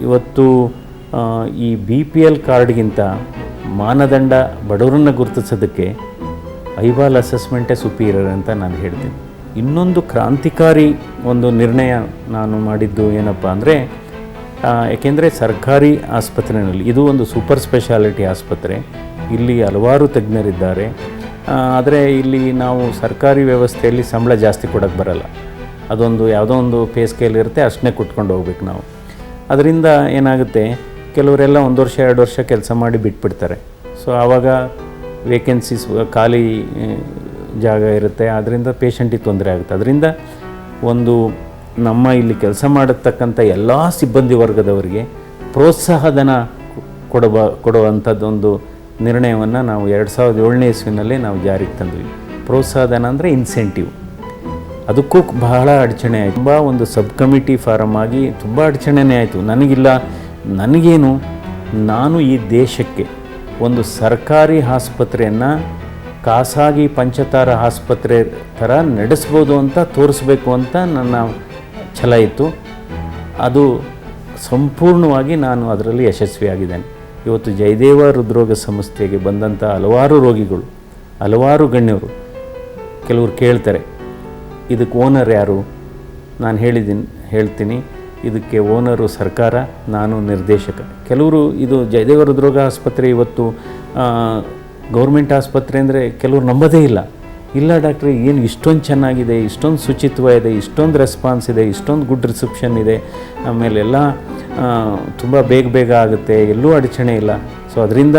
ಇವತ್ತು ಈ BPL ಕಾರ್ಡ್ಗಿಂತ ಮಾನದಂಡ ಬಡವರನ್ನು ಗುರುತಿಸೋದಕ್ಕೆ ಐಬಾಲ್ ಅಸೆಸ್ಮೆಂಟೇ ಸುಪೀರಿಯರ್ ಅಂತ ನಾನು ಹೇಳ್ತೀನಿ. ಇನ್ನೊಂದು ಕ್ರಾಂತಿಕಾರಿ ಒಂದು ನಿರ್ಣಯ ನಾನು ಮಾಡಿದ್ದು ಏನಪ್ಪ ಅಂದರೆ, ಏಕೆಂದರೆ ಸರ್ಕಾರಿ ಆಸ್ಪತ್ರೆಯಲ್ಲಿ ಇದು ಒಂದು ಸೂಪರ್ ಸ್ಪೆಷಾಲಿಟಿ ಆಸ್ಪತ್ರೆ, ಇಲ್ಲಿ ಹಲವಾರು ತಜ್ಞರಿದ್ದಾರೆ. ಆದರೆ ಇಲ್ಲಿ ನಾವು ಸರ್ಕಾರಿ ವ್ಯವಸ್ಥೆಯಲ್ಲಿ ಸಂಬಳ ಜಾಸ್ತಿ ಕೊಡೋಕ್ಕೆ ಬರಲ್ಲ. ಅದೊಂದು ಯಾವುದೋ ಒಂದು ಪೇ ಸ್ಕೇಲ್ ಇರುತ್ತೆ, ಅಷ್ಟನ್ನೇ ಕೊಟ್ಕೊಂಡು ಹೋಗ್ಬೇಕು ನಾವು. ಅದರಿಂದ ಏನಾಗುತ್ತೆ, ಕೆಲವರೆಲ್ಲ 1 ವರ್ಷ 2 ವರ್ಷ ಕೆಲಸ ಮಾಡಿ ಬಿಟ್ಬಿಡ್ತಾರೆ. ಸೊ ಆವಾಗ ವೇಕೆನ್ಸೀಸ್, ಖಾಲಿ ಜಾಗ ಇರುತ್ತೆ, ಅದರಿಂದ ಪೇಷಂಟಿಗೆ ತೊಂದರೆ ಆಗುತ್ತೆ. ಅದರಿಂದ ನಮ್ಮ ಇಲ್ಲಿ ಕೆಲಸ ಮಾಡತಕ್ಕಂಥ ಎಲ್ಲ ಸಿಬ್ಬಂದಿ ವರ್ಗದವರಿಗೆ ಪ್ರೋತ್ಸಾಹಧನ ಕೊಡುವಂಥದ್ದೊಂದು ನಿರ್ಣಯವನ್ನು ನಾವು 2007ನೇ ಇಸ್ವಿನಲ್ಲೇ ನಾವು ಜಾರಿಗೆ ತಂದ್ವಿ. ಪ್ರೋತ್ಸಾಹಧನ ಅಂದರೆ ಇನ್ಸೆಂಟಿವ್. ಅದಕ್ಕೂ ಬಹಳ ಅಡಚಣೆ ಆಯಿತು. ತುಂಬ ಒಂದು ಸಬ್ ಕಮಿಟಿ ಫಾರಮ್ ಆಗಿ ತುಂಬ ಅಡಚಣೆನೇ ಆಯಿತು. ನನಗೇನು, ನಾನು ಈ ದೇಶಕ್ಕೆ ಒಂದು ಸರ್ಕಾರಿ ಆಸ್ಪತ್ರೆಯನ್ನು ಖಾಸಗಿ ಪಂಚತಾರ ಆಸ್ಪತ್ರೆ ಥರ ನಡೆಸ್ಬೋದು ಅಂತ ತೋರಿಸ್ಬೇಕು ಅಂತ ನನ್ನ ಛಲ ಇತ್ತು. ಅದು ಸಂಪೂರ್ಣವಾಗಿ ನಾನು ಅದರಲ್ಲಿ ಯಶಸ್ವಿಯಾಗಿದ್ದೇನೆ. ಇವತ್ತು ಜಯದೇವ ಹೃದ್ರೋಗ ಸಂಸ್ಥೆಗೆ ಬಂದಂಥ ಹಲವಾರು ರೋಗಿಗಳು, ಹಲವಾರು ಗಣ್ಯರು, ಕೆಲವರು ಕೇಳ್ತಾರೆ ಇದಕ್ಕೆ ಓನರ್ ಯಾರು? ನಾನು ಹೇಳ್ತೀನಿ ಇದಕ್ಕೆ ಓನರು ಸರ್ಕಾರ, ನಾನು ನಿರ್ದೇಶಕ. ಕೆಲವರು ಇದು ಜಯದೇವ ಹೃದ್ರೋಗ ಆಸ್ಪತ್ರೆ ಇವತ್ತು ಗೌರ್ಮೆಂಟ್ ಆಸ್ಪತ್ರೆ ಅಂದರೆ ಕೆಲವರು ನಂಬೋದೇ ಇಲ್ಲ ಡಾಕ್ಟ್ರೆ, ಏನು ಇಷ್ಟೊಂದು ಚೆನ್ನಾಗಿದೆ, ಇಷ್ಟೊಂದು ಶುಚಿತ್ವ ಇದೆ, ಇಷ್ಟೊಂದು ರೆಸ್ಪಾನ್ಸ್ ಇದೆ, ಇಷ್ಟೊಂದು ಗುಡ್ ರಿಸೆಪ್ಷನ್ ಇದೆ, ಆಮೇಲೆಲ್ಲ ತುಂಬ ಬೇಗ ಆಗುತ್ತೆ, ಎಲ್ಲೂ ಅಡಚಣೆ ಇಲ್ಲ. ಸೊ ಅದರಿಂದ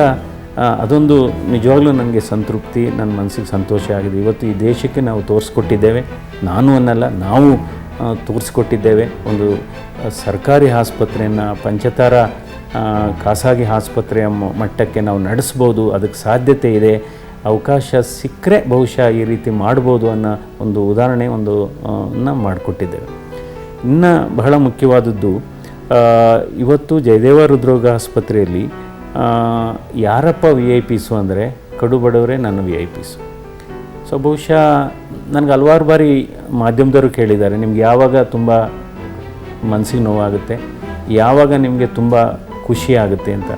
ಅದೊಂದು ನಿಜವಾಗ್ಲೂ ನನಗೆ ಸಂತೃಪ್ತಿ, ನನ್ನ ಮನಸ್ಸಿಗೆ ಸಂತೋಷ ಆಗಿದೆ. ಇವತ್ತು ಈ ದೇಶಕ್ಕೆ ನಾವು ತೋರಿಸ್ಕೊಟ್ಟಿದ್ದೇವೆ, ನಾನು ಅನ್ನಲ್ಲ, ನಾವು ತೋರಿಸ್ಕೊಟ್ಟಿದ್ದೇವೆ. ಒಂದು ಸರ್ಕಾರಿ ಆಸ್ಪತ್ರೆಯನ್ನು ಪಂಚತಾರ ಖಾಸಗಿ ಆಸ್ಪತ್ರೆಯ ಮಟ್ಟಕ್ಕೆ ನಾವು ನಡೆಸ್ಬೋದು, ಅದಕ್ಕೆ ಸಾಧ್ಯತೆ ಇದೆ. ಅವಕಾಶ ಸಿಕ್ಕರೆ ಬಹುಶಃ ಈ ರೀತಿ ಮಾಡ್ಬೋದು ಅನ್ನೋ ಒಂದು ಉದಾಹರಣೆ ಮಾಡಿಕೊಟ್ಟಿದ್ದೇವೆ. ಇನ್ನು ಬಹಳ ಮುಖ್ಯವಾದದ್ದು, ಇವತ್ತು ಜಯದೇವ ಹೃದ್ರೋಗ ಆಸ್ಪತ್ರೆಯಲ್ಲಿ ಯಾರಪ್ಪ VIP ಅಂದರೆ ಕಡು ಬಡವರೇ ನನ್ನ VIP. ಸೊ ಬಹುಶಃ ನನಗೆ ಹಲವಾರು ಬಾರಿ ಮಾಧ್ಯಮದವರು ಕೇಳಿದ್ದಾರೆ, ನಿಮ್ಗೆ ಯಾವಾಗ ತುಂಬ ಮನಸ್ಸಿಗೆ ನೋವಾಗುತ್ತೆ, ಯಾವಾಗ ನಿಮಗೆ ತುಂಬ ಖುಷಿ ಆಗುತ್ತೆ ಅಂತ.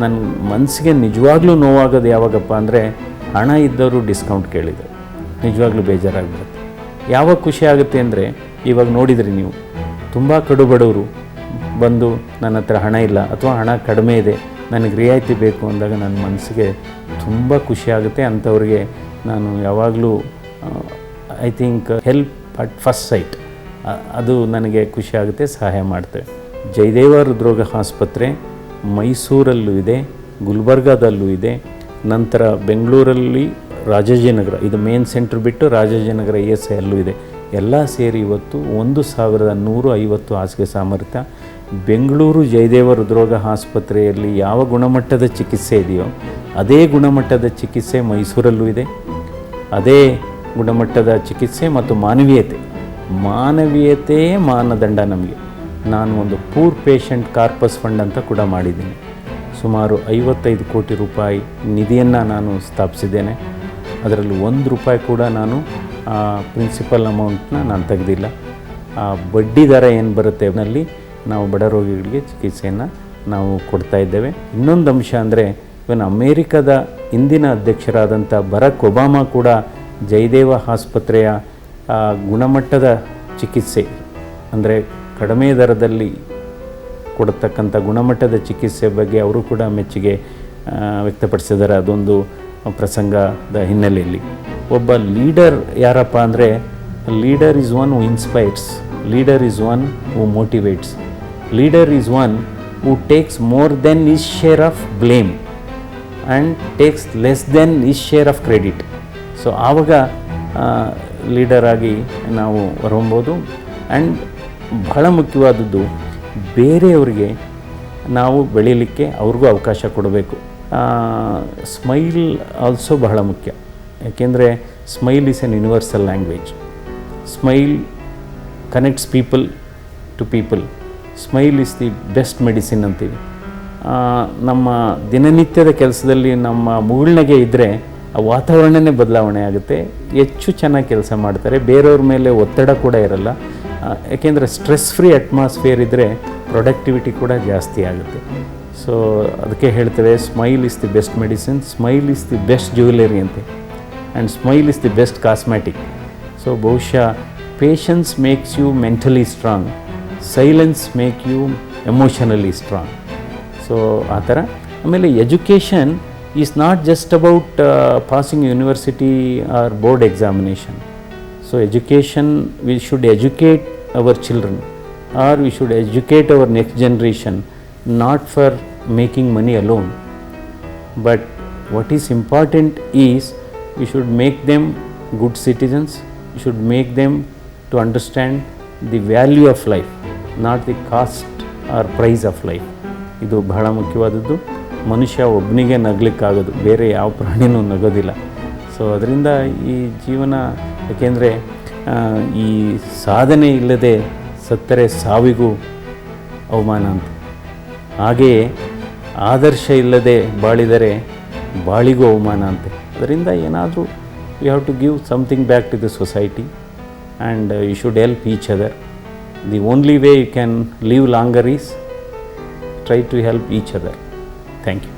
ನನ್ನ ಮನಸ್ಸಿಗೆ ನಿಜವಾಗ್ಲೂ ನೋವಾಗೋದು ಯಾವಾಗಪ್ಪ ಅಂದರೆ, ಹಣ ಇದ್ದವರು ಡಿಸ್ಕೌಂಟ್ ಕೇಳಿದರು, ನಿಜವಾಗ್ಲೂ ಬೇಜಾರಾಗ್ಬಿಡುತ್ತೆ. ಯಾವಾಗ ಖುಷಿ ಆಗುತ್ತೆ ಅಂದರೆ, ಇವಾಗ ನೋಡಿದ್ರಿ ನೀವು, ತುಂಬ ಕಡು ಬಡವರು ಬಂದು ನನ್ನ ಹತ್ರ ಹಣ ಇಲ್ಲ ಅಥವಾ ಹಣ ಕಡಿಮೆ ಇದೆ, ನನಗೆ ರಿಯಾಯಿತಿ ಬೇಕು ಅಂದಾಗ ನನ್ನ ಮನಸ್ಸಿಗೆ ತುಂಬ ಖುಷಿ ಆಗುತ್ತೆ. ಅಂಥವ್ರಿಗೆ ನಾನು ಯಾವಾಗಲೂ I think help at first sight, ಅದು ನನಗೆ ಖುಷಿ ಆಗುತ್ತೆ, ಸಹಾಯ ಮಾಡ್ತೇವೆ. ಜಯದೇವ ಹೃದ್ರೋಗ ಆಸ್ಪತ್ರೆ ಮೈಸೂರಲ್ಲೂ ಇದೆ, ಗುಲ್ಬರ್ಗಾದಲ್ಲೂ ಇದೆ, ನಂತರ ಬೆಂಗಳೂರಲ್ಲಿ ರಾಜಾಜಿನಗರ, ಇದು ಮೇನ್ ಸೆಂಟ್ರ್ ಬಿಟ್ಟು ರಾಜಾಜಿನಗರ ESI ಅಲ್ಲೂ ಇದೆ. ಎಲ್ಲ ಸೇರಿ ಇವತ್ತು 1150 ಹಾಸಿಗೆ ಸಾಮರ್ಥ್ಯ. ಬೆಂಗಳೂರು ಜಯದೇವ ಹೃದ್ರೋಗ ಆಸ್ಪತ್ರೆಯಲ್ಲಿ ಯಾವ ಗುಣಮಟ್ಟದ ಚಿಕಿತ್ಸೆ ಇದೆಯೋ ಅದೇ ಗುಣಮಟ್ಟದ ಚಿಕಿತ್ಸೆ ಮೈಸೂರಲ್ಲೂ ಇದೆ. ಅದೇ ಗುಣಮಟ್ಟದ ಚಿಕಿತ್ಸೆ ಮತ್ತು ಮಾನವೀಯತೆಯೇ ಮಾನದಂಡ ನಮಗೆ. ನಾನು ಒಂದು ಪೂರ್ ಪೇಷಂಟ್ ಕಾರ್ಪಸ್ ಫಂಡ್ ಅಂತ ಕೂಡ ಮಾಡಿದ್ದೀನಿ. ಸುಮಾರು 55 ಕೋಟಿ ರೂಪಾಯಿ ನಿಧಿಯನ್ನು ನಾನು ಸ್ಥಾಪಿಸಿದ್ದೇನೆ. ಅದರಲ್ಲಿ ₹1 ಕೂಡ ನಾನು ಪ್ರಿನ್ಸಿಪಲ್ ಅಮೌಂಟ್ನ ನಾನು ತೆಗೆದಿಲ್ಲ. ಬಡ್ಡಿ ದರ ಏನು ಬರುತ್ತೆ ಅದರಲ್ಲಿ ನಾವು ಬಡ ರೋಗಿಗಳಿಗೆ ಚಿಕಿತ್ಸೆಯನ್ನು ನಾವು ಕೊಡ್ತಾ ಇದ್ದೇವೆ. ಇನ್ನೊಂದು ಅಂಶ ಅಂದರೆ, ಇವನ್ ಅಮೇರಿಕದ ಇಂದಿನ ಅಧ್ಯಕ್ಷರಾದಂಥ ಬರಾಕ್ ಒಬಾಮಾ ಕೂಡ ಜಯದೇವ ಆಸ್ಪತ್ರೆಯ ಗುಣಮಟ್ಟದ ಚಿಕಿತ್ಸೆ ಅಂದರೆ ಕಡಿಮೆ ದರದಲ್ಲಿ ಕೊಡತಕ್ಕಂಥ ಗುಣಮಟ್ಟದ ಚಿಕಿತ್ಸೆ ಬಗ್ಗೆ ಅವರು ಕೂಡ ಮೆಚ್ಚುಗೆ ವ್ಯಕ್ತಪಡಿಸಿದ್ದಾರೆ. ಅದೊಂದು ಪ್ರಸಂಗದ ಹಿನ್ನೆಲೆಯಲ್ಲಿ ಒಬ್ಬ ಲೀಡರ್ ಯಾರಪ್ಪ ಅಂದರೆ, leader is one who inspires, leader is one who motivates, leader is one who takes more than is share of blame and takes less than is share of credit. So ಆವಾಗ leader ಆಗಿ ನಾವು ಹೊರಹೊಮ್ಬೋದು. And ಬಹಳ ಮುಖ್ಯವಾದದ್ದು, ಬೇರೆಯವರಿಗೆ ನಾವು ಬೆಳೀಲಿಕ್ಕೆ ಅವ್ರಿಗೂ ಅವಕಾಶ ಕೊಡಬೇಕು. ಸ್ಮೈಲ್ ಆಲ್ಸೋ ಬಹಳ ಮುಖ್ಯ, ಯಾಕೆಂದರೆ smile is an universal language. Smile connects people to people. Smile is the best medicine ಅಂತೀವಿ. ನಮ್ಮ ದಿನನಿತ್ಯದ ಕೆಲಸದಲ್ಲಿ ನಮ್ಮ ಮುಗುಳ್ನಗೆ ಇದ್ದರೆ ಆ ವಾತಾವರಣನೇ ಬದಲಾವಣೆ ಆಗುತ್ತೆ, ಹೆಚ್ಚು ಚೆನ್ನಾಗಿ ಕೆಲಸ ಮಾಡ್ತಾರೆ, ಬೇರೆಯವ್ರ ಮೇಲೆ ಒತ್ತಡ ಕೂಡ ಇರಲ್ಲ. ಯಾಕೆಂದರೆ ಸ್ಟ್ರೆಸ್ ಫ್ರೀ ಅಟ್ಮಾಸ್ಫಿಯರ್ ಇದ್ದರೆ ಪ್ರೊಡಕ್ಟಿವಿಟಿ ಕೂಡ ಜಾಸ್ತಿ ಆಗುತ್ತೆ. ಸೊ ಅದಕ್ಕೆ ಹೇಳ್ತೇವೆ, smile is the best medicine, smile is the best jewellery ಅಂತೆ, and smile is the best cosmetic. So ಬಹುಶಃ patience makes you mentally strong, silence make you emotionally strong. So ಆ ಥರ. ಆಮೇಲೆ education is not just about passing university or board examination. So education, we should educate our children, or we should educate our next generation, not for making money alone, but what is important is we should make them good citizens, we should make them to understand the value of life, not the cost or price of life. ಇದು ಬಹಳ ಮುಖ್ಯವಾದದ್ದು. ಮನುಷ್ಯ ಒಬ್ಬನಿಗೆ ನಗಲಿಕ್ಕಾಗೋದು, ಬೇರೆ ಯಾವ ಪ್ರಾಣಿನೂ ನಗೋದಿಲ್ಲ. So ಅದರಿಂದ ಈ ಜೀವನ, ಏಕೆಂದರೆ ಈ ಸಾಧನೆ ಇಲ್ಲದೆ ಸತ್ತರೆ ಸಾವಿಗೂ ಅವಮಾನ ಅಂತ, ಹಾಗೆಯೇ ಆದರ್ಶ ಇಲ್ಲದೆ ಬಾಳಿದರೆ ಬಾಳಿಗೂ ಅವಮಾನ ಅಂತೆ. ಅದರಿಂದ ಏನಾದರೂ you have to give something back to the society and you should help each other. The only way you can live longer is try to help each other. Thank you.